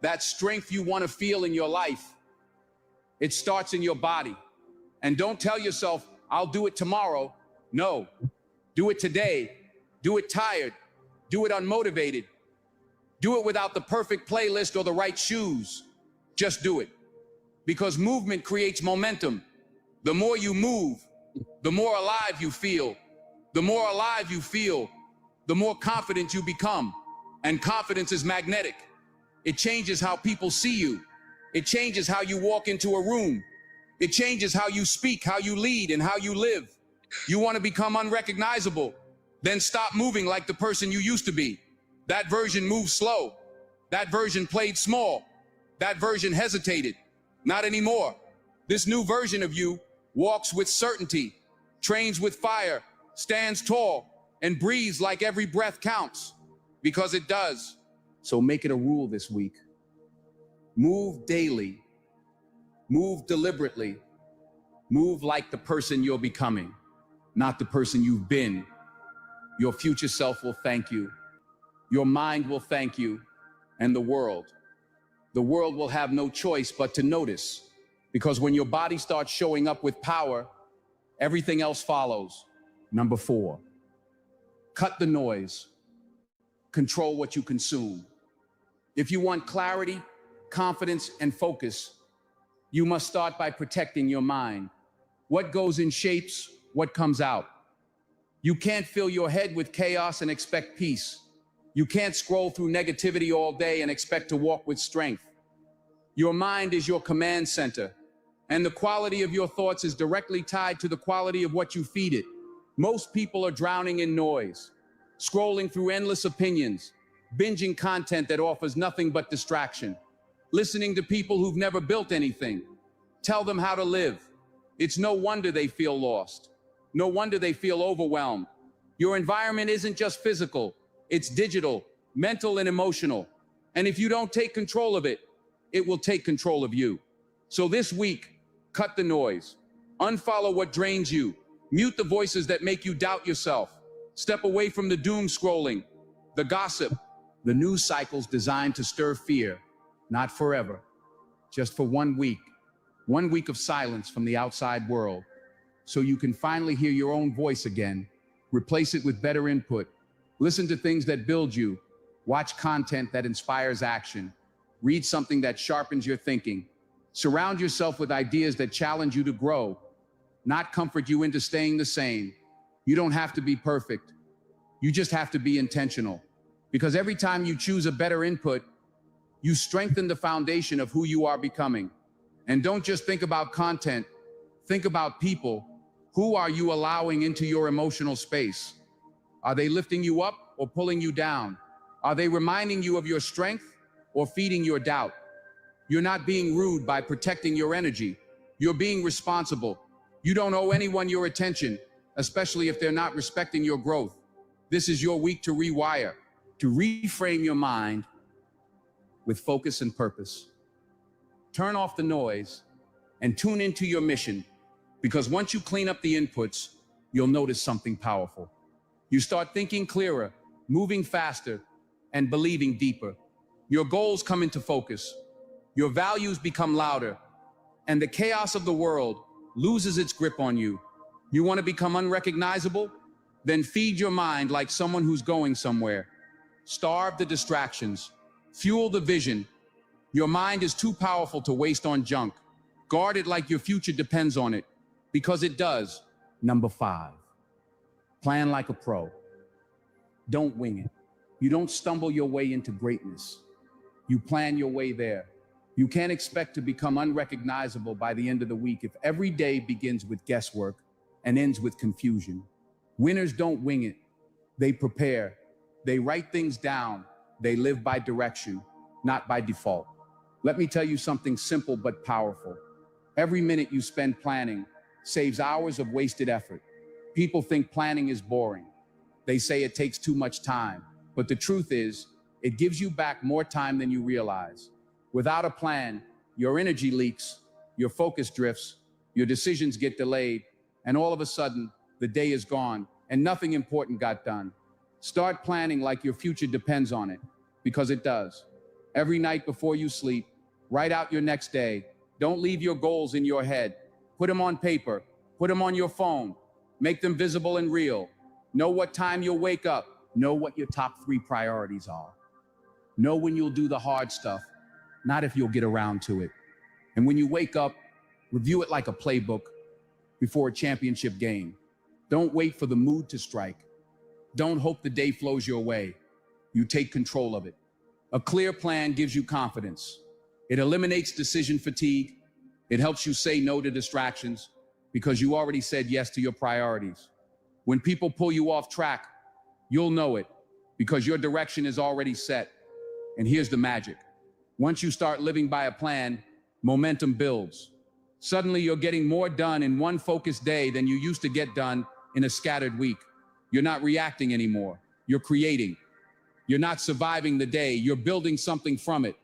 that strength you want to feel in your life. It starts in your body. And don't tell yourself, I'll do it tomorrow. No, do it today. Do it tired. Do it unmotivated. Do it without the perfect playlist or the right shoes. Just do it. Because movement creates momentum. The more you move, the more alive you feel. The more alive you feel, the more confident you become. And confidence is magnetic. It changes how people see you. It changes how you walk into a room. It changes how you speak, how you lead, and how you live. You want to become unrecognizable? Then stop moving like the person you used to be. That version moved slow. That version played small. That version hesitated. Not anymore. This new version of you walks with certainty, trains with fire, stands tall, and breathes like every breath counts. Because it does. So make it a rule this week. Move daily. Move deliberately. Move like the person you're becoming, not the person you've been. Your future self will thank you. Your mind will thank you. And the world will have no choice but to notice. Because when your body starts showing up with power, everything else follows. Number 4, cut the noise. Control what you consume. If you want clarity, confidence, and focus, you must start by protecting your mind. What goes in shapes what comes out. You can't fill your head with chaos and expect peace. You can't scroll through negativity all day and expect to walk with strength. Your mind is your command center, and the quality of your thoughts is directly tied to the quality of what you feed it. Most people are drowning in noise, scrolling through endless opinions, binging content that offers nothing but distraction, listening to people who've never built anything. Tell them how to live. It's no wonder they feel lost. No wonder they feel overwhelmed. Your environment isn't just physical, it's digital, mental, and emotional. And if you don't take control of it, it will take control of you. So this week, cut the noise. Unfollow what drains you. Mute the voices that make you doubt yourself. Step away from the doom scrolling, the gossip, the news cycles designed to stir fear. Not forever, just for 1 week. 1 week of silence from the outside world, so you can finally hear your own voice again. Replace it with better input. Listen to things that build you. Watch content that inspires action. Read something that sharpens your thinking. Surround yourself with ideas that challenge you to grow, not comfort you into staying the same. You don't have to be perfect. You just have to be intentional. Because every time you choose a better input, you strengthen the foundation of who you are becoming. And don't just think about content, think about people. Who are you allowing into your emotional space? Are they lifting you up or pulling you down? Are they reminding you of your strength or feeding your doubt? You're not being rude by protecting your energy. You're being responsible. You don't owe anyone your attention, especially if they're not respecting your growth. This is your week to rewire, to reframe your mind with focus and purpose. Turn off the noise and tune into your mission, because once you clean up the inputs, you'll notice something powerful. You start thinking clearer, moving faster, and believing deeper. Your goals come into focus. Your values become louder, and the chaos of the world loses its grip on you. You want to become unrecognizable? Then feed your mind like someone who's going somewhere. Starve the distractions, fuel the vision, Your mind is too powerful to waste on junk. Guard it like your future depends on it, because it does. Number 5, plan like a pro. Don't wing it. You don't stumble your way into greatness. You plan your way there. You can't expect to become unrecognizable by the end of the week if every day begins with guesswork and ends with confusion. Winners don't wing it. They prepare. They write things down. They live by direction, not by default. Let me tell you something simple but powerful. Every minute you spend planning saves hours of wasted effort. People think planning is boring. They say it takes too much time. But the truth is, it gives you back more time than you realize. Without a plan, your energy leaks, your focus drifts, your decisions get delayed, and all of a sudden, the day is gone and nothing important got done. Start planning like your future depends on it, because it does. Every night before you sleep, write out your next day. Don't leave your goals in your head. Put them on paper, put them on your phone, make them visible and real. Know what time you'll wake up. Know what your top 3 priorities are. Know when you'll do the hard stuff, not if you'll get around to it. And when you wake up, review it like a playbook before a championship game. Don't wait for the mood to strike. Don't hope the day flows your way. You take control of it. A clear plan gives you confidence. It eliminates decision fatigue. It helps you say no to distractions because you already said yes to your priorities. When people pull you off track, you'll know it because your direction is already set. And here's the magic. Once you start living by a plan, momentum builds. Suddenly you're getting more done in one focused day than you used to get done in a scattered week. You're not reacting anymore. You're creating. You're not surviving the day. You're building something from it.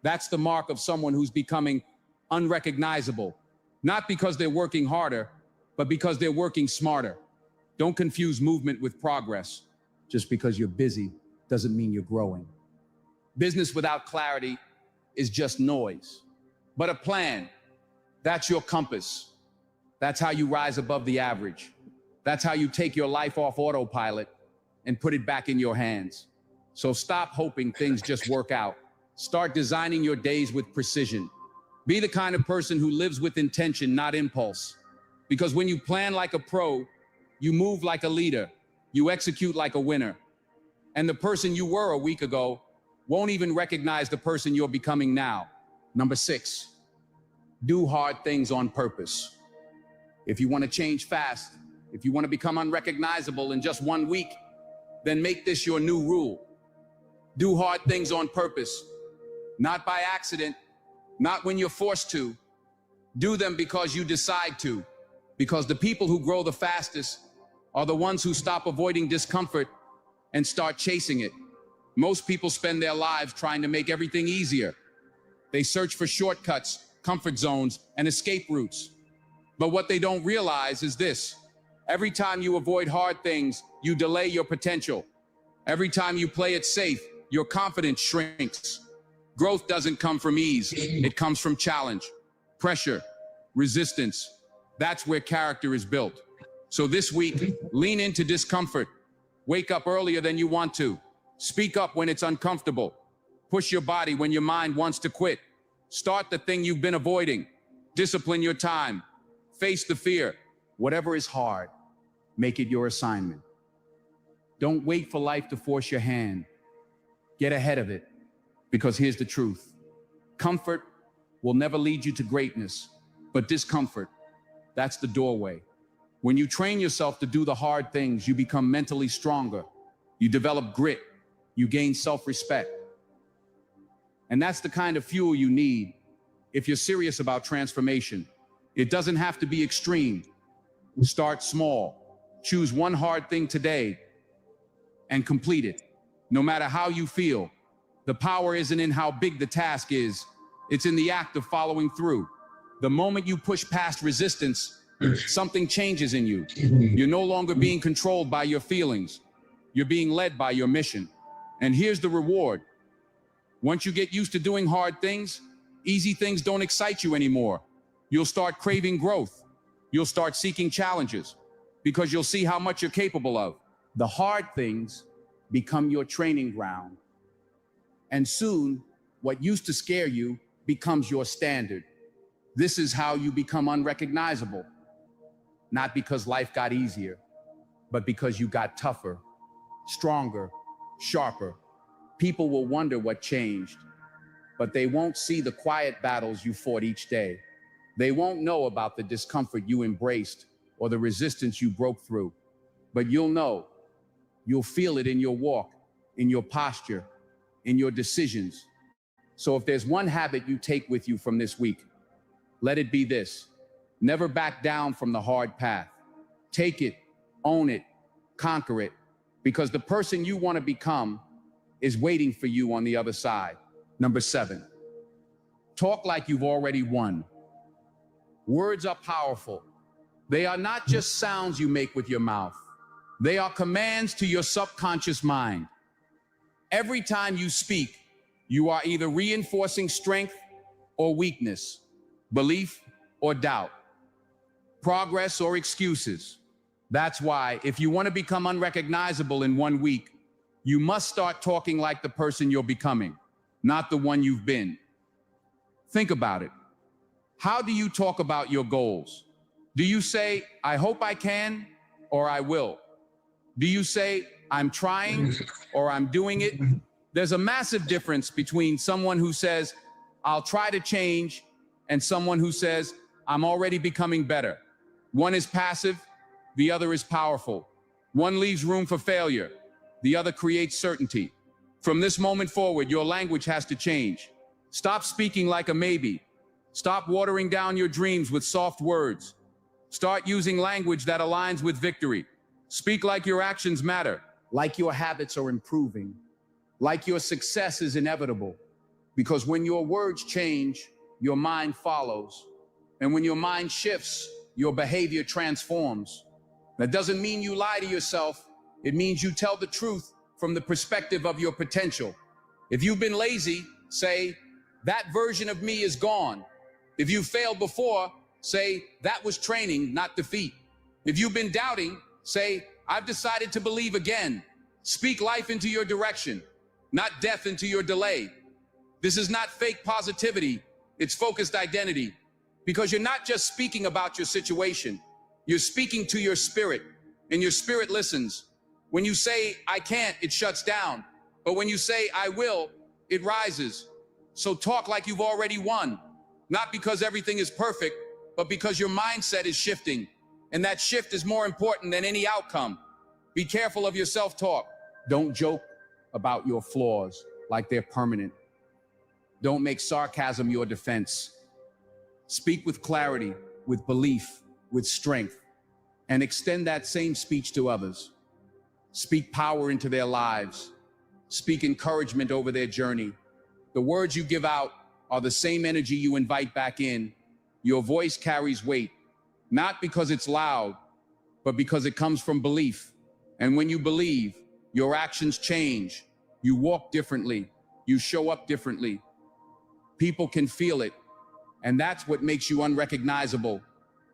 That's the mark of someone who's becoming unrecognizable. Not because they're working harder, but because they're working smarter. Don't confuse movement with progress. Just because you're busy doesn't mean you're growing. Business without clarity is just noise. But a plan, that's your compass. That's how you rise above the average. That's how you take your life off autopilot and put it back in your hands. So stop hoping things just work out. Start designing your days with precision. Be the kind of person who lives with intention, not impulse. Because when you plan like a pro, you move like a leader. You execute like a winner. And the person you were a week ago won't even recognize the person you're becoming now. Number 6, do hard things on purpose. If you want to change fast, if you want to become unrecognizable in just 1 week, then make this your new rule. Do hard things on purpose, not by accident, not when you're forced to. Do them because you decide to, because the people who grow the fastest are the ones who stop avoiding discomfort and start chasing it. Most people spend their lives trying to make everything easier. They search for shortcuts, comfort zones, and escape routes. But what they don't realize is this: every time you avoid hard things, you delay your potential. Every time you play it safe, your confidence shrinks. Growth doesn't come from ease. It comes from challenge, pressure, resistance. That's where character is built. So this week, lean into discomfort. Wake up earlier than you want to. Speak up when it's uncomfortable. Push your body when your mind wants to quit. Start the thing you've been avoiding. Discipline your time. Face the fear. Whatever is hard, make it your assignment. Don't wait for life to force your hand. Get ahead of it, because here's the truth. Comfort will never lead you to greatness, but discomfort, that's the doorway. When you train yourself to do the hard things, you become mentally stronger. You develop grit. You gain self-respect. And that's the kind of fuel you need if you're serious about transformation. It doesn't have to be extreme. Start small. Choose one hard thing today and complete it. No matter how you feel, the power isn't in how big the task is. It's in the act of following through. The moment you push past resistance, something changes in you. You're no longer being controlled by your feelings. You're being led by your mission. And here's the reward. Once you get used to doing hard things, easy things don't excite you anymore. You'll start craving growth. You'll start seeking challenges because you'll see how much you're capable of. The hard things become your training ground. And soon what used to scare you becomes your standard. This is how you become unrecognizable. Not because life got easier, but because you got tougher, stronger, sharper. People will wonder what changed, but they won't see the quiet battles you fought each day. They won't know about the discomfort you embraced or the resistance you broke through. But you'll know, you'll feel it in your walk, in your posture, in your decisions. So if there's one habit you take with you from this week, let it be this: never back down from the hard path. Take it, own it, conquer it, because the person you want to become is waiting for you on the other side. Number 7, talk like you've already won. Words are powerful. They are not just sounds you make with your mouth. They are commands to your subconscious mind. Every time you speak, you are either reinforcing strength or weakness, belief or doubt, progress or excuses. That's why, if you want to become unrecognizable in 1 week, you must start talking like the person you're becoming, not the one you've been. Think about it. How do you talk about your goals? Do you say, I hope I can, or I will? Do you say, I'm trying, or I'm doing it? There's a massive difference between someone who says, I'll try to change, and someone who says, I'm already becoming better. One is passive, the other is powerful. One leaves room for failure, the other creates certainty. From this moment forward, your language has to change. Stop speaking like a maybe. Stop watering down your dreams with soft words. Start using language that aligns with victory. Speak like your actions matter, like your habits are improving, like your success is inevitable. Because when your words change, your mind follows. And when your mind shifts, your behavior transforms. That doesn't mean you lie to yourself. It means you tell the truth from the perspective of your potential. If you've been lazy, say, that version of me is gone. If you failed before, say, that was training, not defeat. If you've been doubting, say, I've decided to believe again. Speak life into your direction, not death into your delay. This is not fake positivity, it's focused identity. Because you're not just speaking about your situation, you're speaking to your spirit, and your spirit listens. When you say, I can't, it shuts down. But when you say, I will, it rises. So talk like you've already won, not because everything is perfect, but because your mindset is shifting. And that shift is more important than any outcome. Be careful of your self-talk. Don't joke about your flaws like they're permanent. Don't make sarcasm your defense. Speak with clarity, with belief, with strength, and extend that same speech to others. Speak power into their lives. Speak encouragement over their journey. The words you give out are the same energy you invite back in. Your voice carries weight, not because it's loud, but because it comes from belief. And when you believe, your actions change. You walk differently. You show up differently. People can feel it. And that's what makes you unrecognizable.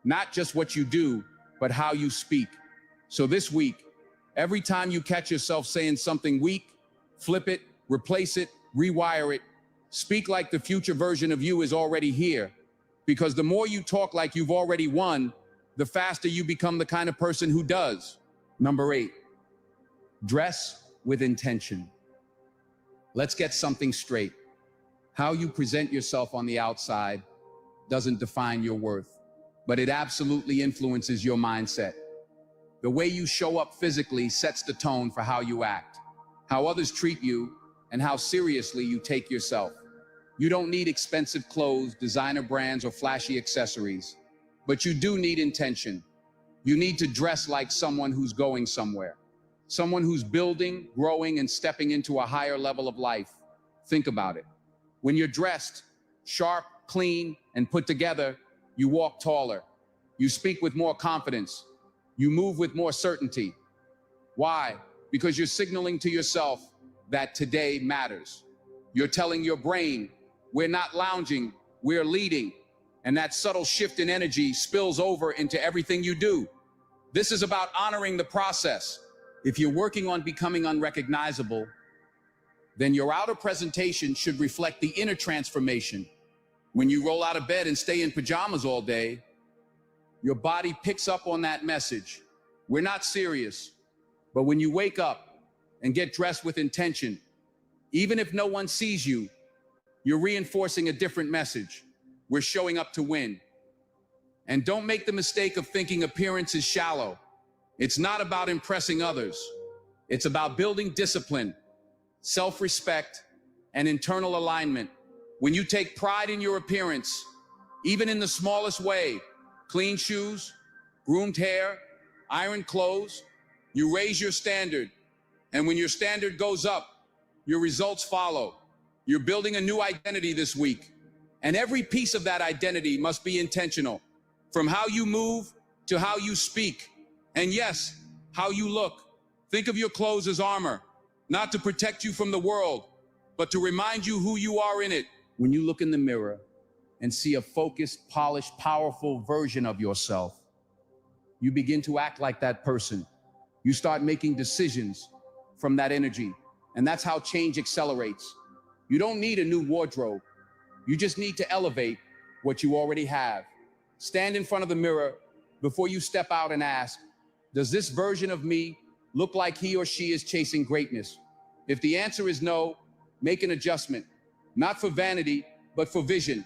Not just what you do, but how you speak. So this week, every time you catch yourself saying something weak, flip it, replace it, rewire it. Speak like the future version of you is already here. Because the more you talk like you've already won, the faster you become the kind of person who does. Number 8, dress with intention. Let's get something straight. How you present yourself on the outside doesn't define your worth, but it absolutely influences your mindset. The way you show up physically sets the tone for how you act, how others treat you, and how seriously you take yourself. You don't need expensive clothes, designer brands, or flashy accessories, but you do need intention. You need to dress like someone who's going somewhere, someone who's building, growing, and stepping into a higher level of life. Think about it. When you're dressed, sharp, clean, and put together, you walk taller. You speak with more confidence. You move with more certainty. Why? Because you're signaling to yourself that today matters. You're telling your brain, we're not lounging, we're leading. And that subtle shift in energy spills over into everything you do. This is about honoring the process. If you're working on becoming unrecognizable, then your outer presentation should reflect the inner transformation. When you roll out of bed and stay in pajamas all day, your body picks up on that message. We're not serious. But when you wake up and get dressed with intention, even if no one sees you, you're reinforcing a different message. We're showing up to win. And don't make the mistake of thinking appearance is shallow. It's not about impressing others. It's about building discipline, self-respect, and internal alignment. When you take pride in your appearance, even in the smallest way, clean shoes, groomed hair, ironed clothes, you raise your standard. And when your standard goes up, your results follow. You're building a new identity this week. And every piece of that identity must be intentional. From how you move to how you speak. And yes, how you look. Think of your clothes as armor, not to protect you from the world, but to remind you who you are in it. When you look in the mirror and see a focused, polished, powerful version of yourself, you begin to act like that person. You start making decisions from that energy. And that's how change accelerates. You don't need a new wardrobe. You just need to elevate what you already have. Stand in front of the mirror before you step out and ask, does this version of me look like he or she is chasing greatness? If the answer is no, make an adjustment, not for vanity, but for vision,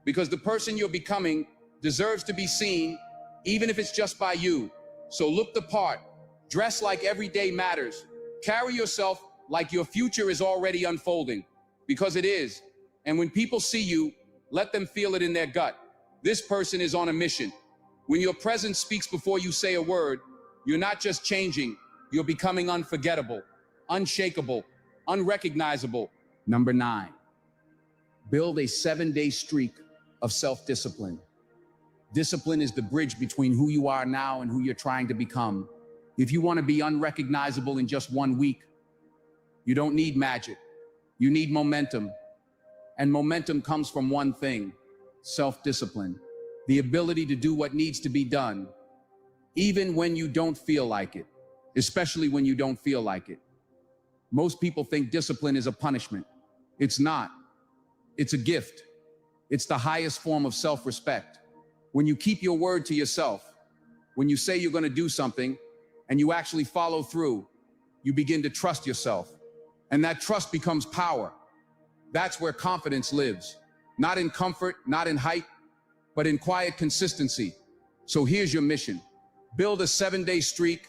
because the person you're becoming deserves to be seen, even if it's just by you. So look the part, dress like every day matters, carry yourself like your future is already unfolding, because it is. And when people see you, let them feel it in their gut. This person is on a mission. When your presence speaks before you say a word, you're not just changing, you're becoming unforgettable, unshakable, unrecognizable. Number 9, build a 7-day streak of self-discipline. Discipline is the bridge between who you are now and who you're trying to become. If you want to be unrecognizable in just 1 week, you don't need magic. You need momentum. And momentum comes from one thing: self-discipline. The ability to do what needs to be done, even when you don't feel like it, especially when you don't feel like it. Most people think discipline is a punishment. It's not. It's a gift. It's the highest form of self-respect. When you keep your word to yourself, when you say you're going to do something and you actually follow through, you begin to trust yourself. And that trust becomes power. That's where confidence lives. Not in comfort, not in height, but in quiet consistency. So here's your mission. Build a 7-day streak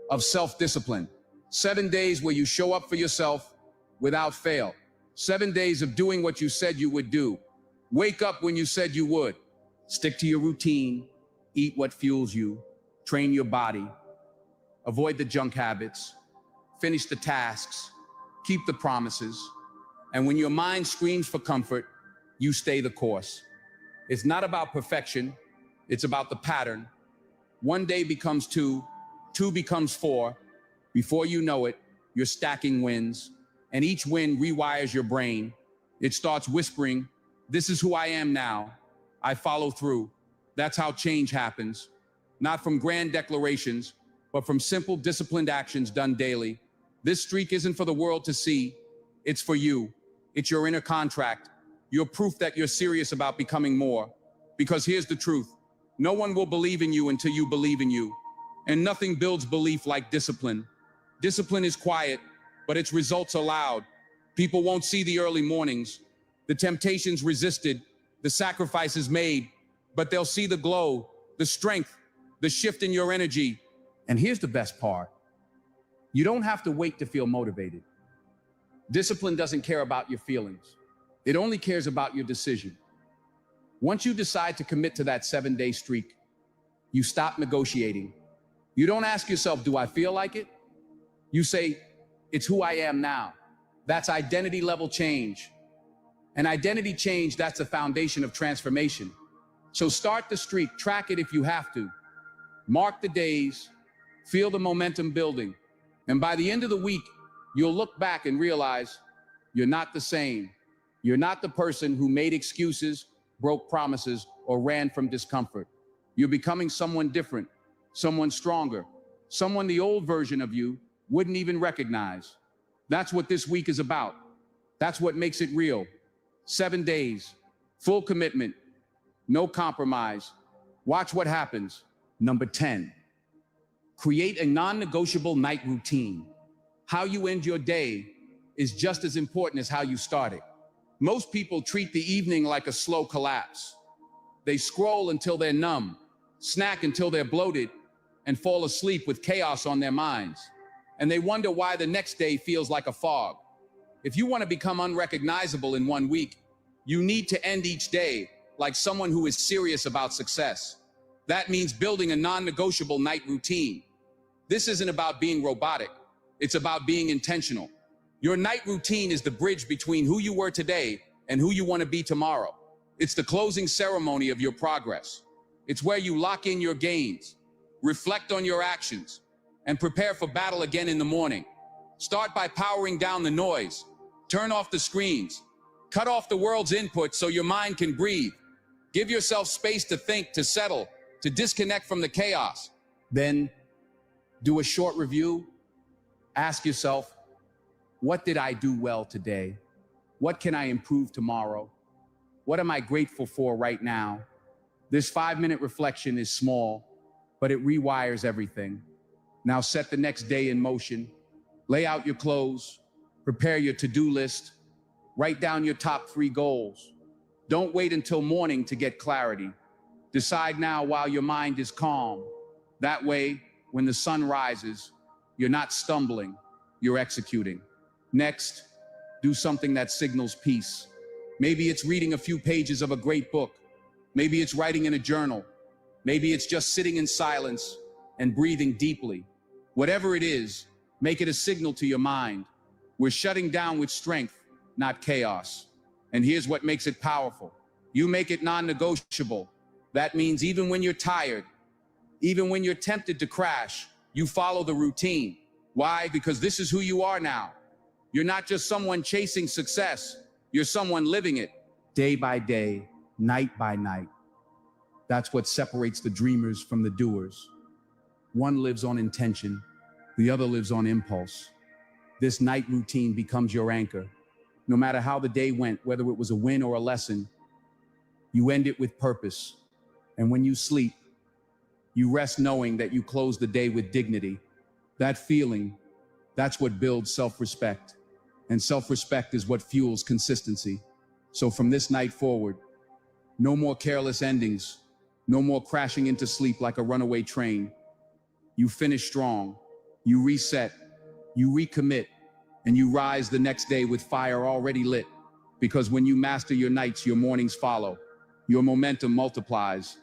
of self-discipline. 7 days where you show up for yourself without fail. 7 days of doing what you said you would do. Wake up when you said you would. Stick to your routine. Eat what fuels you. Train your body. Avoid the junk habits. Finish the tasks. Keep the promises. And when your mind screams for comfort, you stay the course. It's not about perfection. It's about the pattern. 1 day becomes 2, 2 becomes 4. Before you know it, you're stacking wins, and each win rewires your brain. It starts whispering, this is who I am now. I follow through. That's how change happens. Not from grand declarations, but from simple, disciplined actions done daily. This streak isn't for the world to see. It's for you. It's your inner contract. You're proof that you're serious about becoming more. Because here's the truth. No one will believe in you until you believe in you. And nothing builds belief like discipline. Discipline is quiet, but its results are loud. People won't see the early mornings, the temptations resisted, the sacrifices made, but they'll see the glow, the strength, the shift in your energy. And here's the best part. You don't have to wait to feel motivated. Discipline doesn't care about your feelings. It only cares about your decision. Once you decide to commit to that 7-day streak, you stop negotiating. You don't ask yourself, do I feel like it? You say, it's who I am now. That's identity level change. And identity change, that's the foundation of transformation. So start the streak, track it if you have to. Mark the days, feel the momentum building. And by the end of the week, you'll look back and realize you're not the same. You're not the person who made excuses, broke promises, or ran from discomfort. You're becoming someone different, someone stronger, someone the old version of you wouldn't even recognize. That's what this week is about. That's what makes it real. 7 days, full commitment, no compromise. Watch what happens. Number 10, create a non-negotiable night routine. How you end your day is just as important as how you start it. Most people treat the evening like a slow collapse. They scroll until they're numb, snack until they're bloated, and fall asleep with chaos on their minds. And they wonder why the next day feels like a fog. If you want to become unrecognizable in 1 week, you need to end each day like someone who is serious about success. That means building a non-negotiable night routine. This isn't about being robotic. It's about being intentional. Your night routine is the bridge between who you were today and who you want to be tomorrow. It's the closing ceremony of your progress. It's where you lock in your gains, reflect on your actions, and prepare for battle again in the morning. Start by powering down the noise. Turn off the screens. Cut off the world's input so your mind can breathe. Give yourself space to think, to settle, to disconnect from the chaos. Then do a short review. Ask yourself, what did I do well today? What can I improve tomorrow? What am I grateful for right now? This 5-minute reflection is small, but it rewires everything. Now set the next day in motion. Lay out your clothes, prepare your to-do list, write down your top 3 goals. Don't wait until morning to get clarity. Decide now while your mind is calm. That way, when the sun rises, you're not stumbling, you're executing. Next, do something that signals peace. Maybe it's reading a few pages of a great book. Maybe it's writing in a journal. Maybe it's just sitting in silence and breathing deeply. Whatever it is, make it a signal to your mind. We're shutting down with strength, not chaos. And here's what makes it powerful. You make it non-negotiable. That means even when you're tired, even when you're tempted to crash, you follow the routine. Why? Because this is who you are now. You're not just someone chasing success. You're someone living it day by day, night by night. That's what separates the dreamers from the doers. One lives on intention, the other lives on impulse. This night routine becomes your anchor. No matter how the day went, whether it was a win or a lesson, you end it with purpose. And when you sleep, you rest knowing that you close the day with dignity. That feeling, that's what builds self-respect. And self-respect is what fuels consistency. So from this night forward, no more careless endings, no more crashing into sleep like a runaway train. You finish strong, you reset, you recommit, and you rise the next day with fire already lit. Because when you master your nights, your mornings follow. Your momentum multiplies.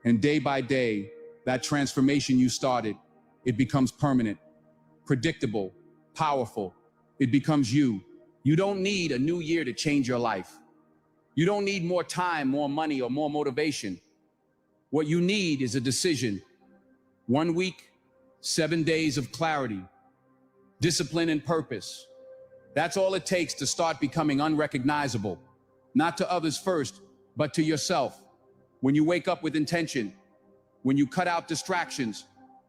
And day by day, that transformation you started, it becomes permanent, predictable, powerful. It becomes you. You don't need a new year to change your life. You don't need more time, more money, or more motivation. What you need is a decision. 1 week, 7 days of clarity, discipline, and purpose. That's all it takes to start becoming unrecognizable. Not to others first, but to yourself. When you wake up with intention, when you cut out distractions,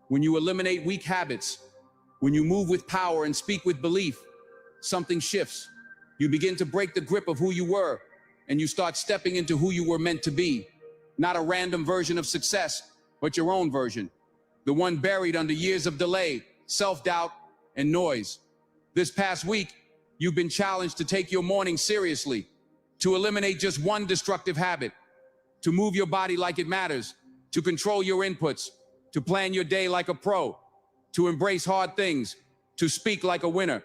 when you eliminate weak habits, when you move with power and speak with belief, something shifts. You begin to break the grip of who you were, and you start stepping into who you were meant to be. Not a random version of success, but your own version. The one buried under years of delay, self-doubt, and noise. This past week, you've been challenged to take your morning seriously, to eliminate just one destructive habit, to move your body like it matters, to control your inputs, to plan your day like a pro, to embrace hard things, to speak like a winner,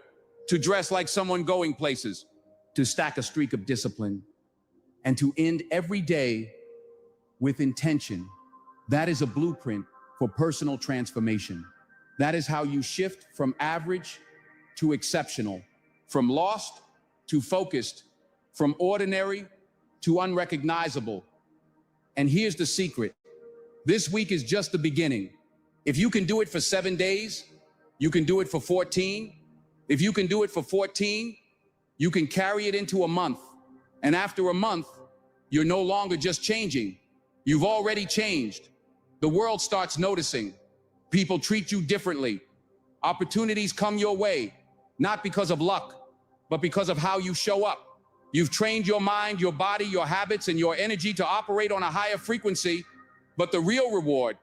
to dress like someone going places, to stack a streak of discipline, and to end every day with intention. That is a blueprint for personal transformation. That is how you shift from average to exceptional, from lost to focused, from ordinary to unrecognizable. And here's the secret. This week is just the beginning. If you can do it for 7 days, you can do it for 14. If you can do it for 14, you can carry it into a month. And after a month, you're no longer just changing. You've already changed. The world starts noticing. People treat you differently. Opportunities come your way, not because of luck, but because of how you show up. You've trained your mind, your body, your habits, and your energy to operate on a higher frequency, but the real reward,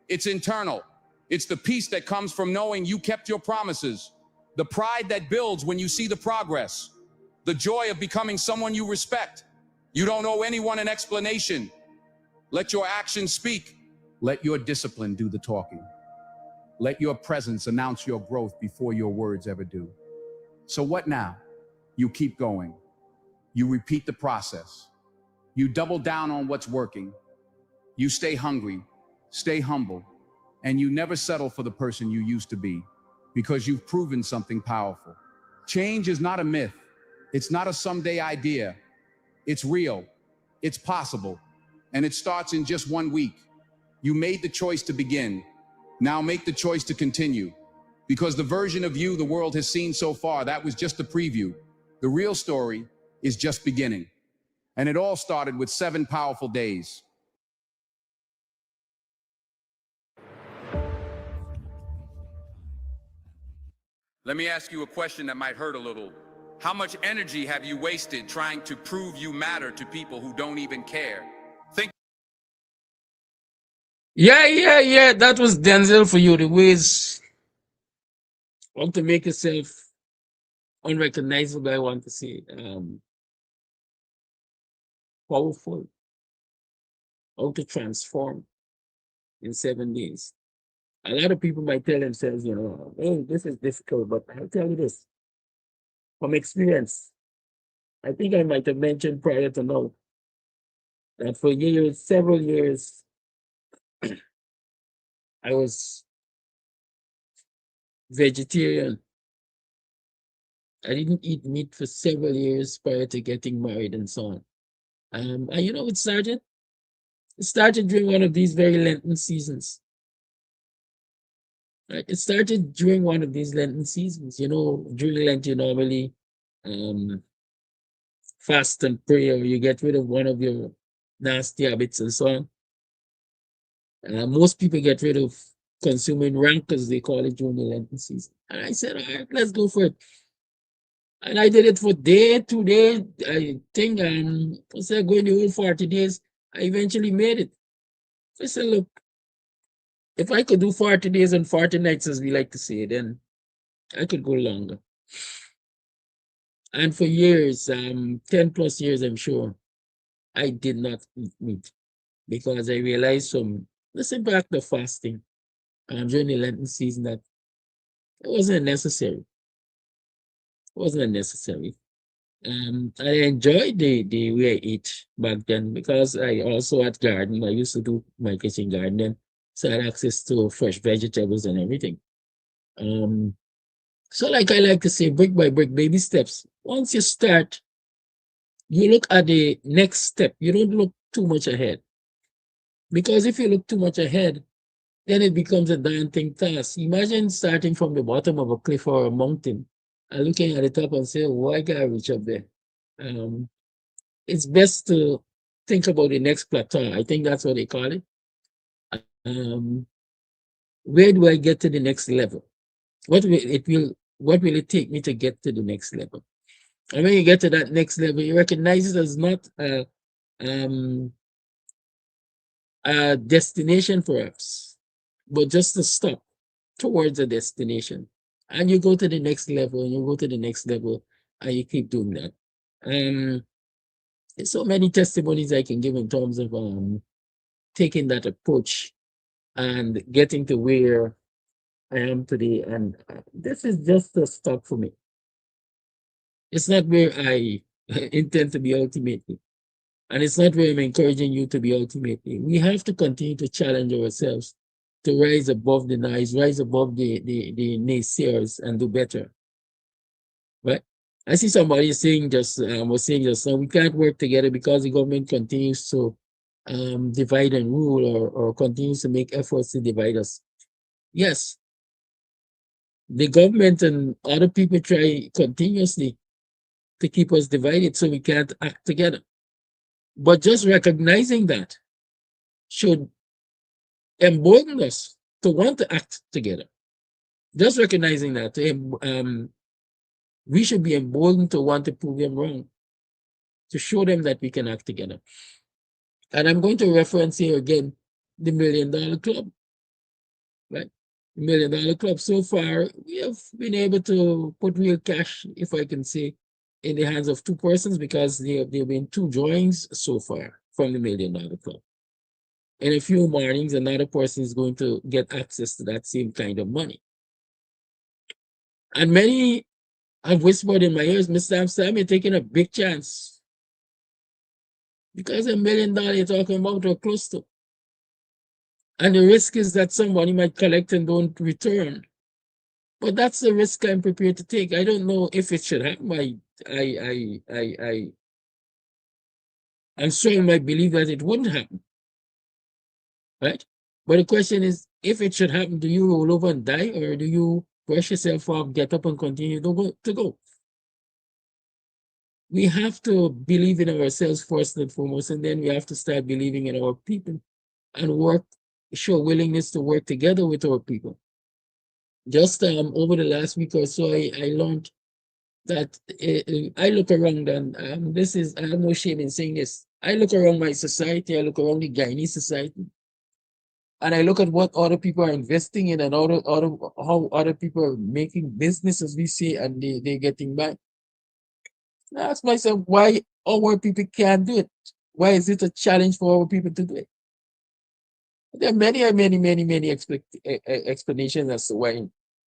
it's internal. It's the peace that comes from knowing you kept your promises, the pride that builds when you see the progress, the joy of becoming someone you respect. You don't owe anyone an explanation. Let your actions speak. Let your discipline do the talking. Let your presence announce your growth before your words ever do. So what now? You keep going. You repeat the process. You double down on what's working. You stay hungry, stay humble, and you never settle for the person you used to be, because you've proven something powerful. Change is not a myth. It's not a someday idea. It's real. It's possible. And it starts in just 1 week. You made the choice to begin. Now make the choice to continue. Because the version of you the world has seen so far, that was just a preview. The real story is just beginning. And it all started with 7 powerful days. Let me ask you a question that might hurt a little. How much energy have you wasted trying to prove you matter to people who don't even care? Think. Yeah. That was Denzel for you. The ways how to make yourself unrecognizable, I want to say. Powerful. How to transform in 7 days. A lot of people might tell themselves, oh, this is difficult, but I'll tell you this. From experience, I think I might have mentioned prior to now that for years, several years, I was vegetarian. I didn't eat meat for several years prior to getting married and so on. And it started? It started during one of these very Lenten seasons. Right? It started during one of these Lenten seasons. During Lent, you normally fast and pray, or you get rid of one of your nasty habits and so on. Most people get rid of consuming rank, as they call it, during the Lenten season. And I said, all right, let's go for it. And I did it for day, 2 days. I think instead of going the whole 40 days, I eventually made it. I said, look, if I could do 40 days and 40 nights, as we like to say, then I could go longer. And for years, 10 plus years, I'm sure, I did not eat meat because I realized from the simple act of fasting during the Lenten season that it wasn't necessary. It wasn't unnecessary. I enjoyed the way I ate back then because I also had garden. I used to do my kitchen garden, so I had access to fresh vegetables and everything. So like I like to say, brick by brick, baby steps. Once you start, you look at the next step. You don't look too much ahead. Because if you look too much ahead, then it becomes a daunting task. Imagine starting from the bottom of a cliff or a mountain and looking at the top and saying, why can't I reach up there? It's best to think about the next plateau. I think that's what they call it. Where do I get to the next level? What will it take me to get to the next level? And when you get to that next level, you recognize it as not a destination perhaps, but just a stop towards a destination. And you go to the next level, and you go to the next level, and you keep doing that. There's so many testimonies I can give in terms of taking that approach and getting to where I am today. And this is just a stop for me. It's not where I intend to be ultimately. And it's not where I'm encouraging you to be ultimately. We have to continue to challenge ourselves to rise above the noise, rise above the naysayers and do better. Right? I see somebody saying was saying just now, we can't work together because the government continues to divide and rule or continues to make efforts to divide us. Yes, the government and other people try continuously to keep us divided so we can't act together. But just recognizing that should embolden us to want to act together. Just recognizing that we should be emboldened to want to prove them wrong, to show them that we can act together. And I'm going to reference here again the $1 Million Club, right? The $1 Million Club. So far, we have been able to put real cash, if I can say, in the hands of two persons, because there have been two drawings so far from the $1 Million Club. In a few mornings, another person is going to get access to that same kind of money. And many have whispered in my ears, Mr. Amsterdam, you're taking a big chance. Because $1 million you're talking about or close to. And the risk is that somebody might collect and don't return. But that's the risk I'm prepared to take. I don't know if it should happen. I'm sure you might believe that it wouldn't happen. Right? But the question is, if it should happen, do you roll over and die, or do you brush yourself off, get up and continue to go? We have to believe in ourselves first and foremost, and then we have to start believing in our people and show willingness to work together with our people. Just over the last week or so, I learned that I look around, and I have no shame in saying this. I look around my society, I look around the Guyanese society, and I look at what other people are investing in and how other people are making business, as we say, and they're getting by. I ask myself why our people can't do it. Why is it a challenge for our people to do it? There are many explanations as to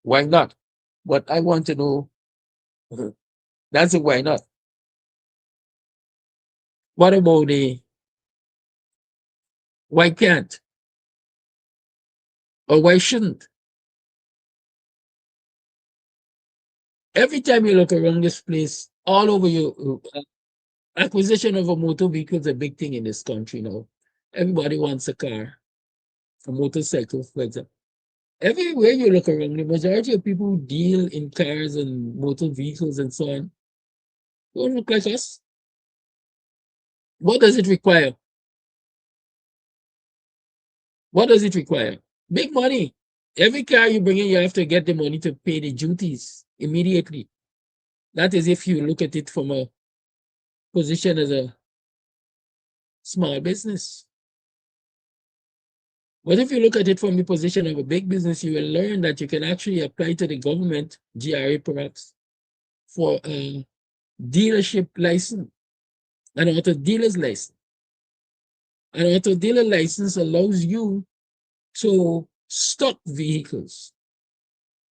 why not. But I want to know, that's a why not. What about the why can't? Or why shouldn't? Every time you look around this place, all over you, acquisition of a motor vehicle is a big thing in this country now. Everybody wants a car, a motorcycle, for example. Everywhere you look around, the majority of people who deal in cars and motor vehicles and so on don't look like us. What does it require? What does it require? Big money. Every car you bring in, you have to get the money to pay the duties immediately. That is if you look at it from a position as a small business. But if you look at it from the position of a big business, you will learn that you can actually apply to the government, GRA perhaps, for a dealership license, an auto dealer's license. An auto dealer license allows you to stock vehicles.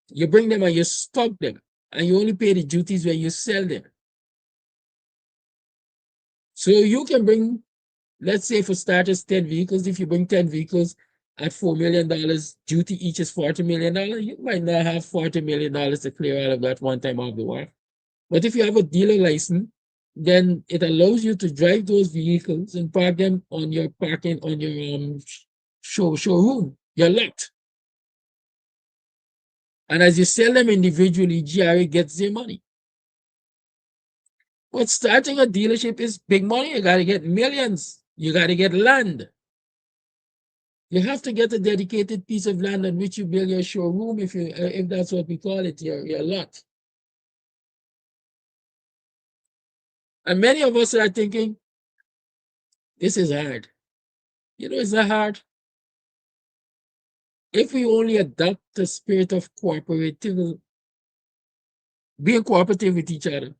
You bring them and you stock them, and you only pay the duties when you sell them. So you can bring, let's say for starters, 10 vehicles. If you bring 10 vehicles at $4 million, duty each is $40 million. You might not have $40 million to clear out of that one time off the wharf. But if you have a dealer license, then it allows you to drive those vehicles and park them on your parking, on your showroom, your lot. And as you sell them individually, GRA gets their money. But starting a dealership is big money. You got to get millions. You got to get land. You have to get a dedicated piece of land on which you build your showroom, if that's what we call it, your lot. And many of us are thinking, this is hard. You know, it's not hard. If we only adopt the spirit of cooperative, being cooperative with each other,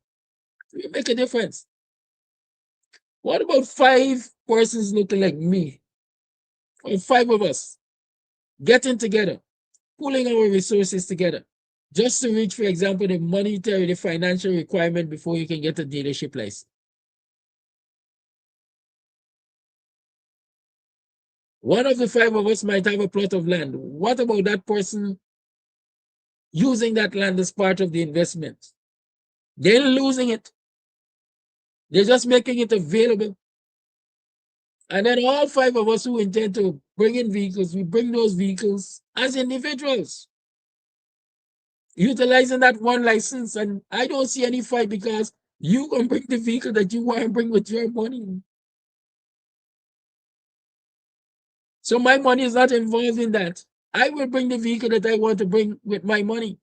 we make a difference. What about 5 persons looking like me? Or 5 of us getting together, pulling our resources together, just to reach, for example, the financial requirement before you can get a dealership license. One of the 5 of us might have a plot of land. What about that person using that land as part of the investment? They're losing it. They're just making it available. And then all 5 of us who intend to bring in vehicles, we bring those vehicles as individuals, utilizing that one license. And I don't see any fight because you can bring the vehicle that you want to bring with your money. So my money is not involved in that. I will bring the vehicle that I want to bring with my money.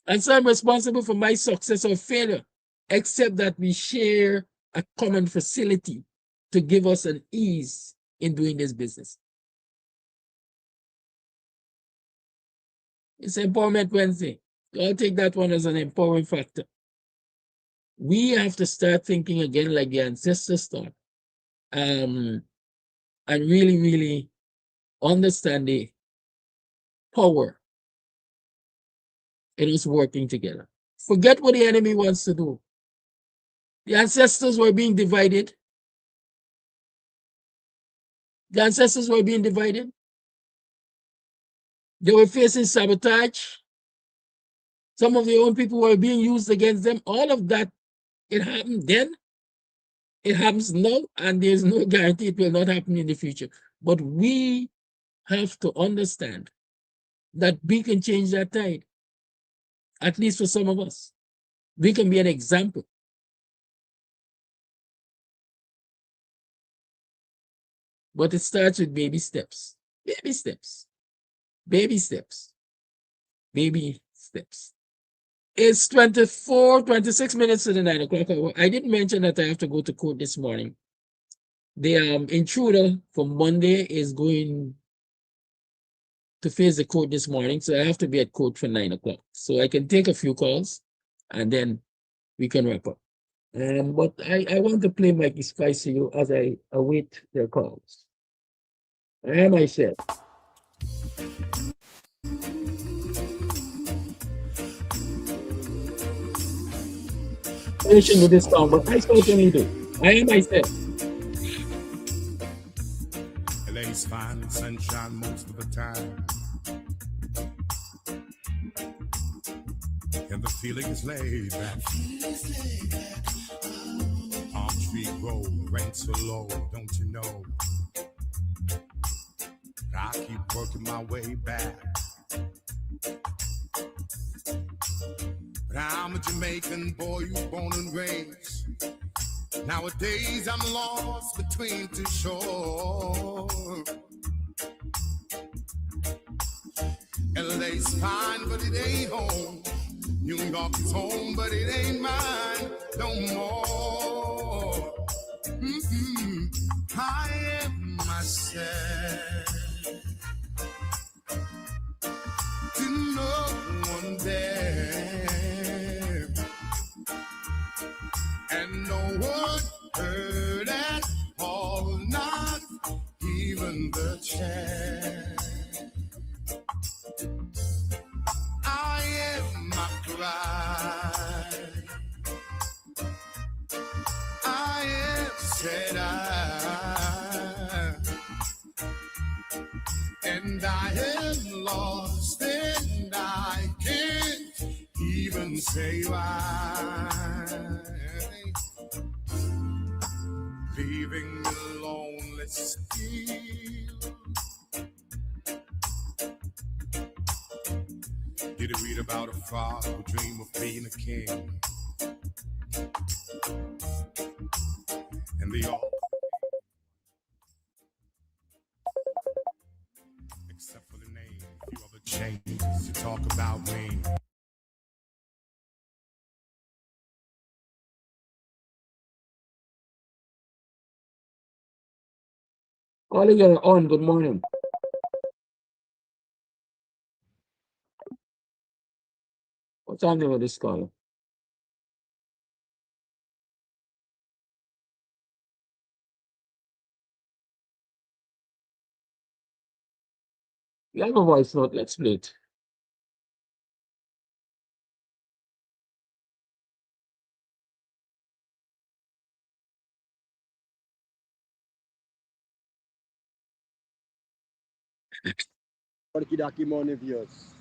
And so I'm responsible for my success or failure, except that we share a common facility to give us an ease in doing this business. It's Empowerment Wednesday. I'll take that one as an empowering factor. We have to start thinking again like the ancestors thought, and really, really understand the power in us working together. Forget what the enemy wants to do. The ancestors were being divided. The ancestors were being divided. They were facing sabotage. Some of their own people were being used against them. All of that, it happened then, it happens now, and there's no guarantee it will not happen in the future. But we have to understand that we can change that tide, at least for some of us. We can be an example. But it starts with baby steps. Baby steps. Baby steps. Baby steps. It's 26 minutes to the 9 o'clock hour. I didn't mention that I have to go to court this morning. The intruder for Monday is going to face the court this morning, so I have to be at court for 9 o'clock. So I can take a few calls, and then we can wrap up. But I want to play Mikey Spice to you as I await their calls. And I said, finishing with this song, but I certainly do. I am myself. LA's fine, sunshine most of the time. And the feeling is laid back. Palm tree grove, rent so low, don't you know? I keep working my way back. But I'm a Jamaican boy who's born and raised. Nowadays I'm lost between two shores. LA's fine, but it ain't home. New York is home, but it ain't mine no more. I am myself to no one there, and no one heard at all, not even the chair. I am my pride. I am said I, and I am lost, and I can't even say why. Leaving me lonely still. Did you read about a father who dreamed of being a king? And they all, except for the name, a few other changes to talk about me. Calling you on, good morning. What's happening with this caller? You have a voice note, let's play it. For the Kidaki morning viewers,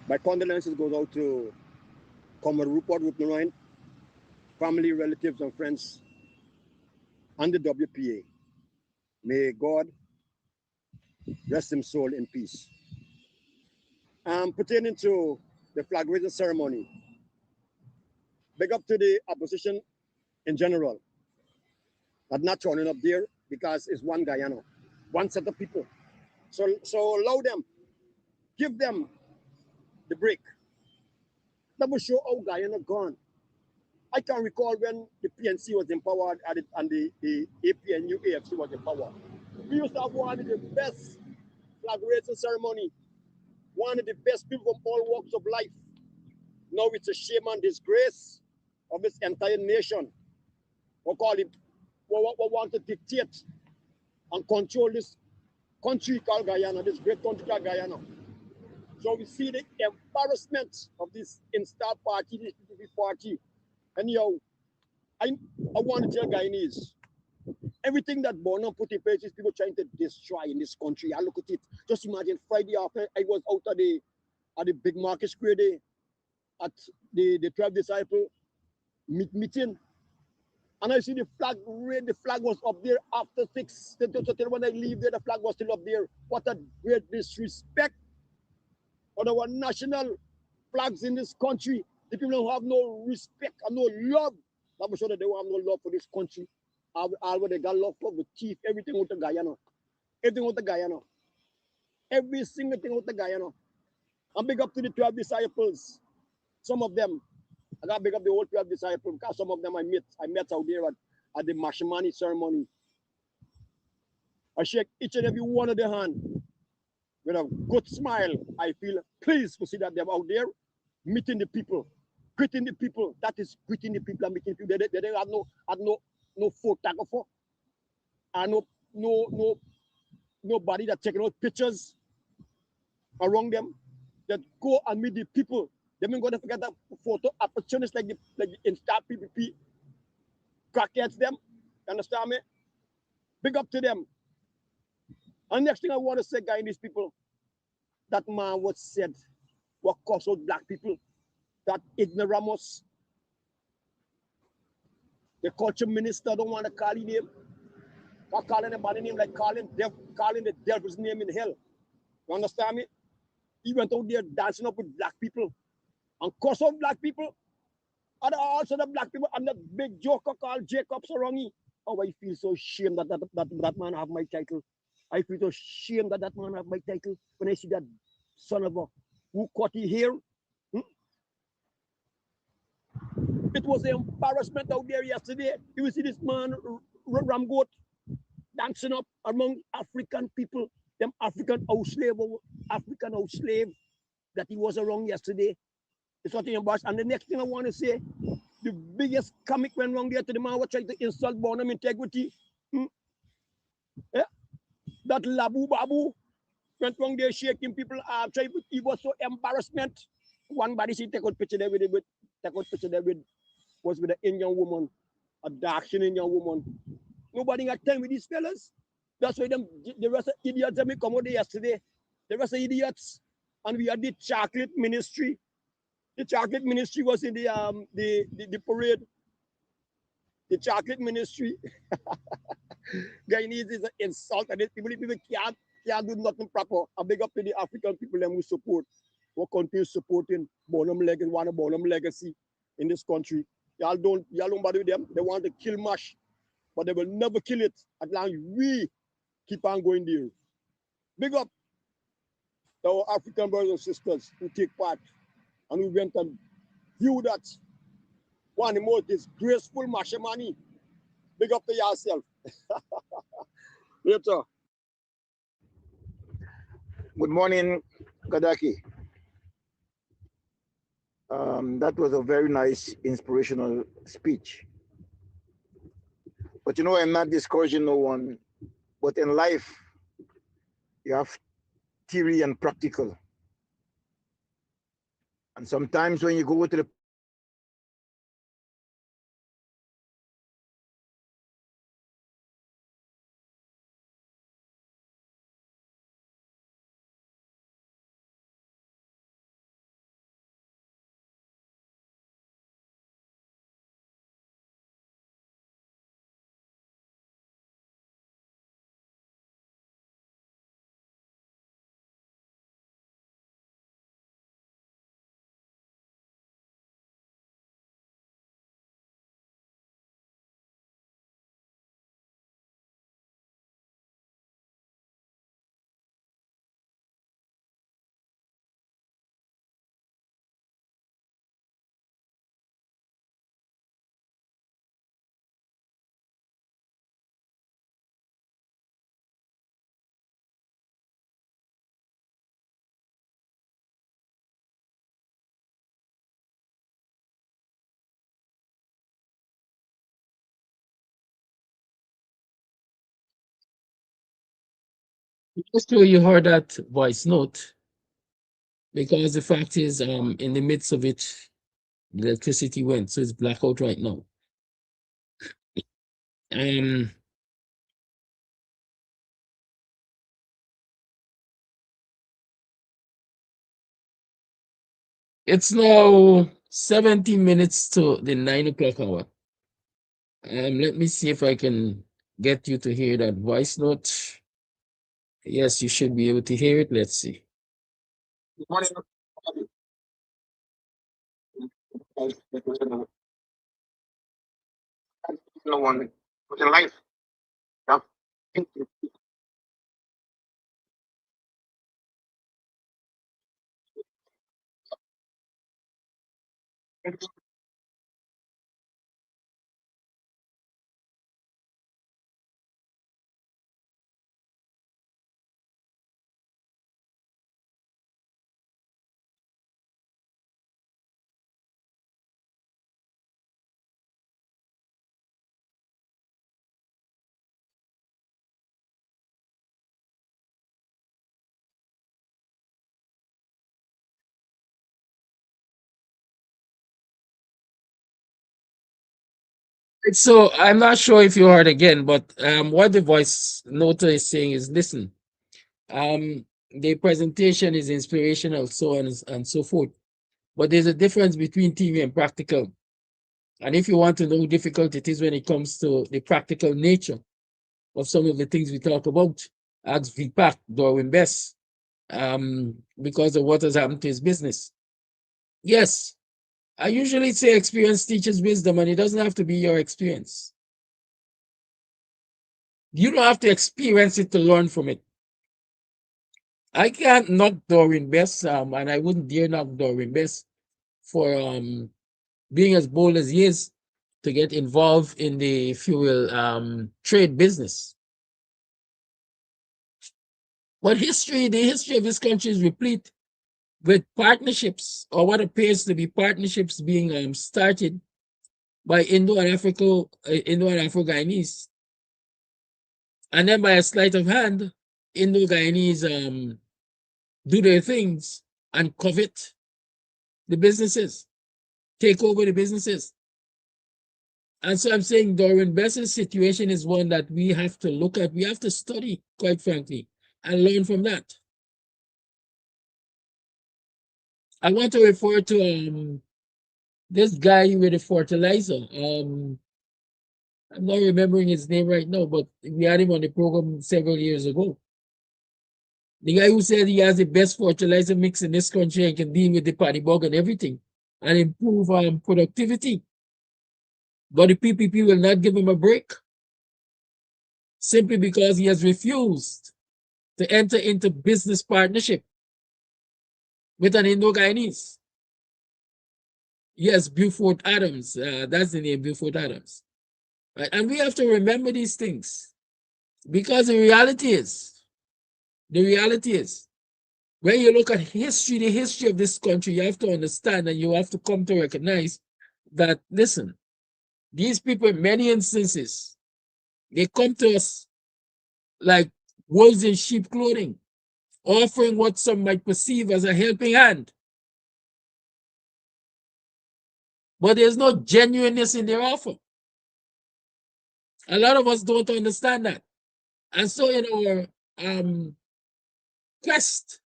my condolences goes out to Comrade Rupert Rupnoroin, family, relatives, and friends, and the WPA. May God rest his soul in peace. Pertaining to the flag raising ceremony, big up to the opposition in general, but not turning up there because it's one Guyana, one set of people. So allow them, give them the break. That will show how Guyana gone. I can recall when the PNC was empowered and the APNU AFC was empowered. We used to have one of the best flag raising ceremony, one of the best people from all walks of life. Now it's a shame and disgrace of this entire nation. We call it, we want to dictate and control this country called Guyana, this great country called Guyana. So we see the embarrassment of this Instar party, this PPP party. Anyhow, I want to tell Guyanese, everything that Bono put in place is people trying to destroy in this country. I look at it. Just imagine Friday after I was out at the big market square day at the 12 disciple meeting. And I see the flag was up there after 6. When I leave there, the flag was still up there. What a great disrespect on our national flags in this country. The people don't have no respect and no love. I'm sure that they don't have no love for this country. All they got love for the chief, everything with the Guyana. Everything with the Guyana. Every single thing with the Guyana. I'm big up to the 12 disciples. Some of them, I got big up the whole 12 disciples because some of them I met out there at the Mashimani ceremony. I shake each and every one of their hand with a good smile. I feel pleased to see that they're out there meeting the people, greeting the people. That is greeting the people and meeting people. They don't have no photographer and nobody that taking out pictures around them. That go and meet the people. They're going to forget that photo opportunities like the Insta PPP crackheads them. You understand me? Big up to them. And next thing I want to say, Guyanese people, that man was said, what cost out black people, that ignoramus, the culture minister don't want to call his name. Not calling anybody name like calling the devil's name in hell. You understand me? He went out there dancing up with black people and cost out black people. And also the black people and the big joker called Jacob Sorongi. Oh, I feel so ashamed that man have my title. I feel so ashamed that man have my title when I see that son of a who cut his hair. It was an embarrassment out there yesterday. You will see this man, Ramgoat, dancing up among African people, them African house slave that he was around yesterday. It's nothing embarrassing. And the next thing I want to say, the biggest comic went wrong there to the man who tried to insult Bonham integrity. Yeah? That Labu Babu went wrong there shaking people up. It was so embarrassment. One body she take out picture there with was with an Indian woman, a dark Indian woman. Nobody got time with these fellas. That's why the rest of idiots that me come out there yesterday. The rest of idiots. And we had the chocolate ministry. The chocolate ministry was in the parade. The chocolate ministry. Guyanese is an insult, and people can't do nothing proper. I big up to the African people them who support, who continue supporting Bonham legacy, one of Bonham legacy in this country. Y'all don't bother with them. They want to kill MASH, but they will never kill it as long as we keep on going there. Big up our African brothers and sisters who take part and who went and view that one of the most disgraceful Mashimani. Big up to yourself. Later. Good morning, Kadaki. That was a very nice, inspirational speech. But you know, I'm not discouraging no one, but in life, you have theory and practical. And sometimes when you go to the Just so you heard that voice note, because the fact is, in the midst of it, the electricity went, so it's blackout right now. Um, it's now 70 minutes to the 9 o'clock hour. Let me see if I can get you to hear that voice note. Yes, you should be able to hear it. Let's see. Good morning. No one was in life. Yeah. So I'm not sure if you heard again, but what the voice note is saying is, listen, the presentation is inspirational, so on and so forth. But there's a difference between theory and practical. And if you want to know how difficult it is when it comes to the practical nature of some of the things we talk about, ask VPAC, Darwin Best, because of what has happened to his business. Yes, I usually say experience teaches wisdom, and it doesn't have to be your experience. You don't have to experience it to learn from it. I can't knock Darwin Best, and I wouldn't dare knock Darwin Best for being as bold as he is to get involved in the fuel trade business. But the history of this country is replete with partnerships, or what appears to be partnerships being started by Indo and Afro-Guyanese. And then by a sleight of hand, Indo-Guyanese do their things and covet the businesses, take over the businesses. And so I'm saying Darwin Best's situation is one that we have to look at. We have to study, quite frankly, and learn from that. I want to refer to this guy with the fertilizer. I'm not remembering his name right now, but we had him on the program several years ago. The guy who said he has the best fertilizer mix in this country and can deal with the paddy bug and everything and improve productivity. But the PPP will not give him a break simply because he has refused to enter into business partnership with an Indo-Guyanese. Yes, Buford Adams. That's the name, Buford Adams. Right? And we have to remember these things because the reality is, when you look at history, the history of this country, you have to understand and you have to come to recognize that, listen, these people, in many instances, they come to us like wolves in sheep clothing, offering what some might perceive as a helping hand. But there's no genuineness in their offer. A lot of us don't understand that. And so in our quest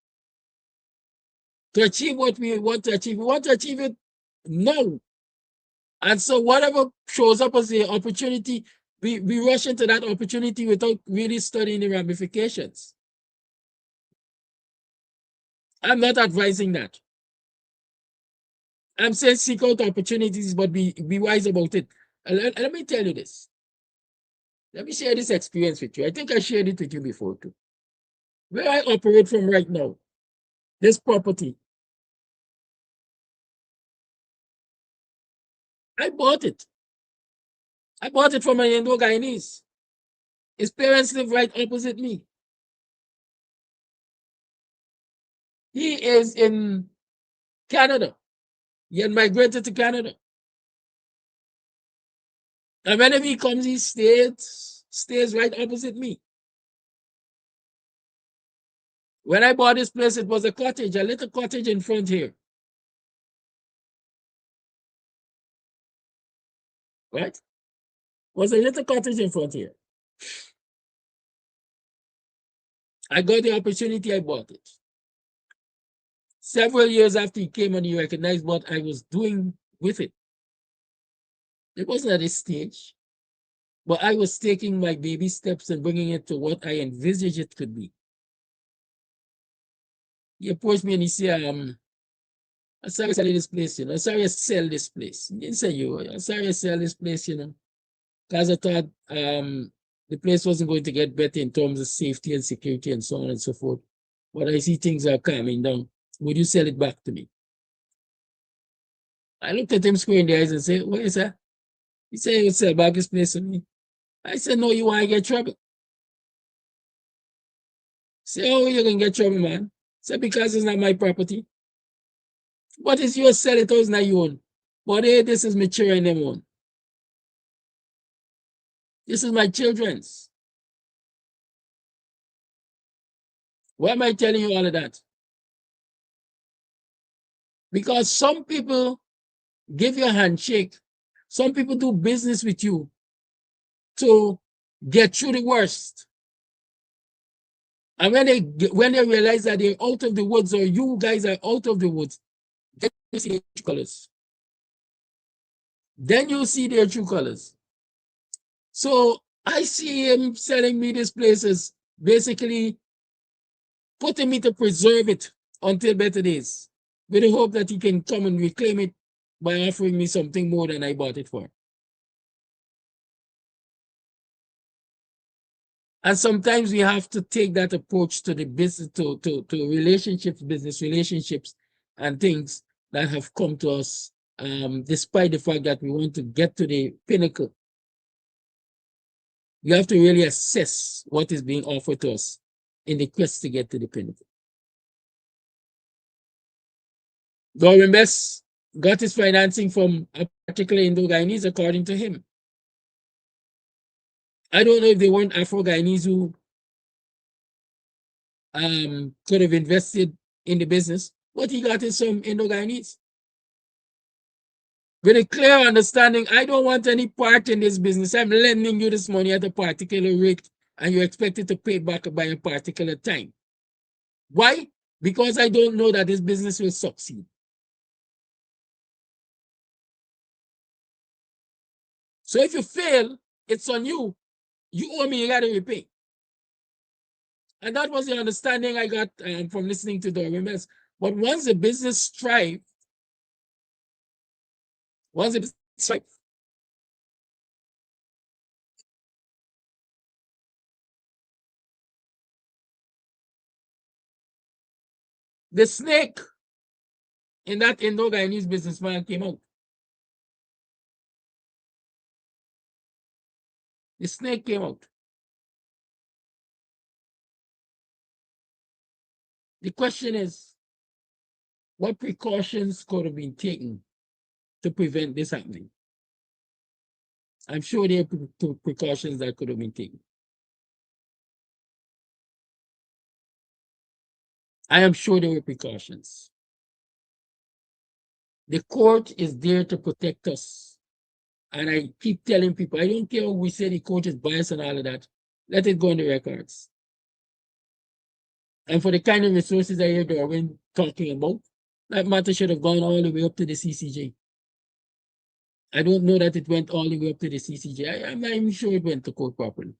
to achieve what we want to achieve, we want to achieve it now. And so whatever shows up as the opportunity, we rush into that opportunity without really studying the ramifications. I'm not advising that. I'm saying seek out opportunities, but be wise about it. And let me tell you this. Let me share this experience with you. I think I shared it with you before too. Where I operate from right now, this property, I bought it. I bought it from an Indo-Guyanese. His parents live right opposite me. He is in Canada. He had migrated to Canada. And whenever he comes, he stays right opposite me. When I bought this place, it was a cottage, a little cottage in front here. Right? It was a little cottage in front here. I got the opportunity, I bought it. Several years after he came and he recognized what I was doing with it. It wasn't at this stage, but I was taking my baby steps and bringing it to what I envisaged it could be. He approached me and he said, I'm sorry to sell this place, I'm sorry to sell this place. He didn't say you, I'm sorry to sell this place, because I thought the place wasn't going to get better in terms of safety and security and so on and so forth. But I see things are calming down. Would you sell it back to me? I looked at him square in the eyes and said, what is that? He said, you sell back this place to me. I said, no, you want to get trouble. Say, oh, you're going to get trouble, man. Say, because it's not my property. But it's yours, sell it, or it's not your own. But hey, this is mature in them own. This is my children's. Why am I telling you all of that? Because some people give you a handshake. Some people do business with you to get through the worst. And when they realize that they're out of the woods or you guys are out of the woods, then you see their true colors. Then you see their true colors. So I see him selling me these places, basically putting me to preserve it until better days, with the hope that he can come and reclaim it by offering me something more than I bought it for. And sometimes we have to take that approach to the business, to relationships, business relationships, and things that have come to us, despite the fact that we want to get to the pinnacle. You have to really assess what is being offered to us in the quest to get to the pinnacle. Darwin Bess got his financing from a particular Indo-Guyanese, according to him. I don't know if they weren't Afro-Guyanese who could have invested in the business, but he got it from Indo-Guyanese. With a clear understanding, I don't want any part in this business. I'm lending you this money at a particular rate, and you expect it to pay back by a particular time. Why? Because I don't know that this business will succeed. So if you fail, it's on you. You owe me, you got to repay. And that was the understanding I got from listening to the MS. But once the business thrives, the snake in that Indo-Guyanese businessman came out. The snake came out. The question is, what precautions could have been taken to prevent this happening? I'm sure there are precautions that could have been taken. I am sure there were precautions. The court is there to protect us. And I keep telling people, I don't care if we say the court is biased and all of that. Let it go in the records. And for the kind of resources I hear Darwin talking about, that matter should have gone all the way up to the CCJ. I don't know that it went all the way up to the CCJ. I'm not even sure it went to court properly.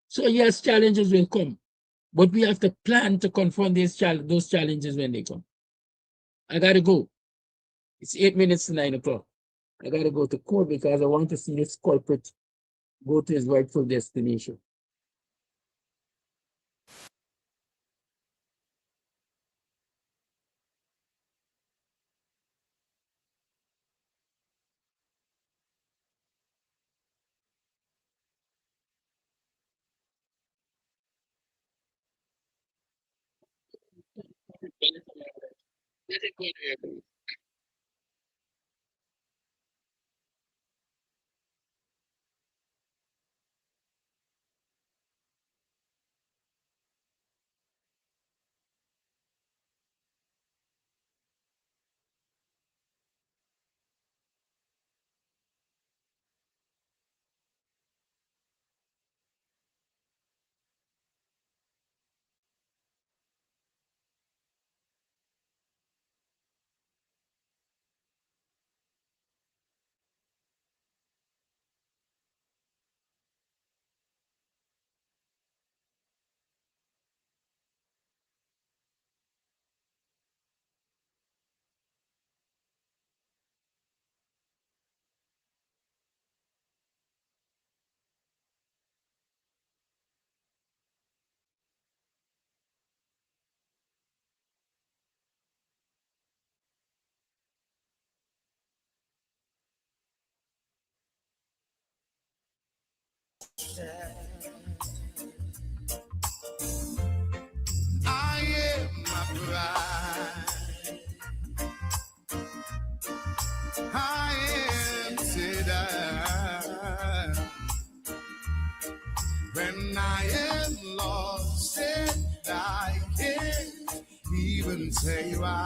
So yes, challenges will come, but we have to plan to confront those challenges when they come. I gotta go. It's 8 minutes to 9 o'clock. I gotta go to court because I want to see this culprit go to his rightful destination. I am my pride. I am Seda. When I am lost and I can't even say why.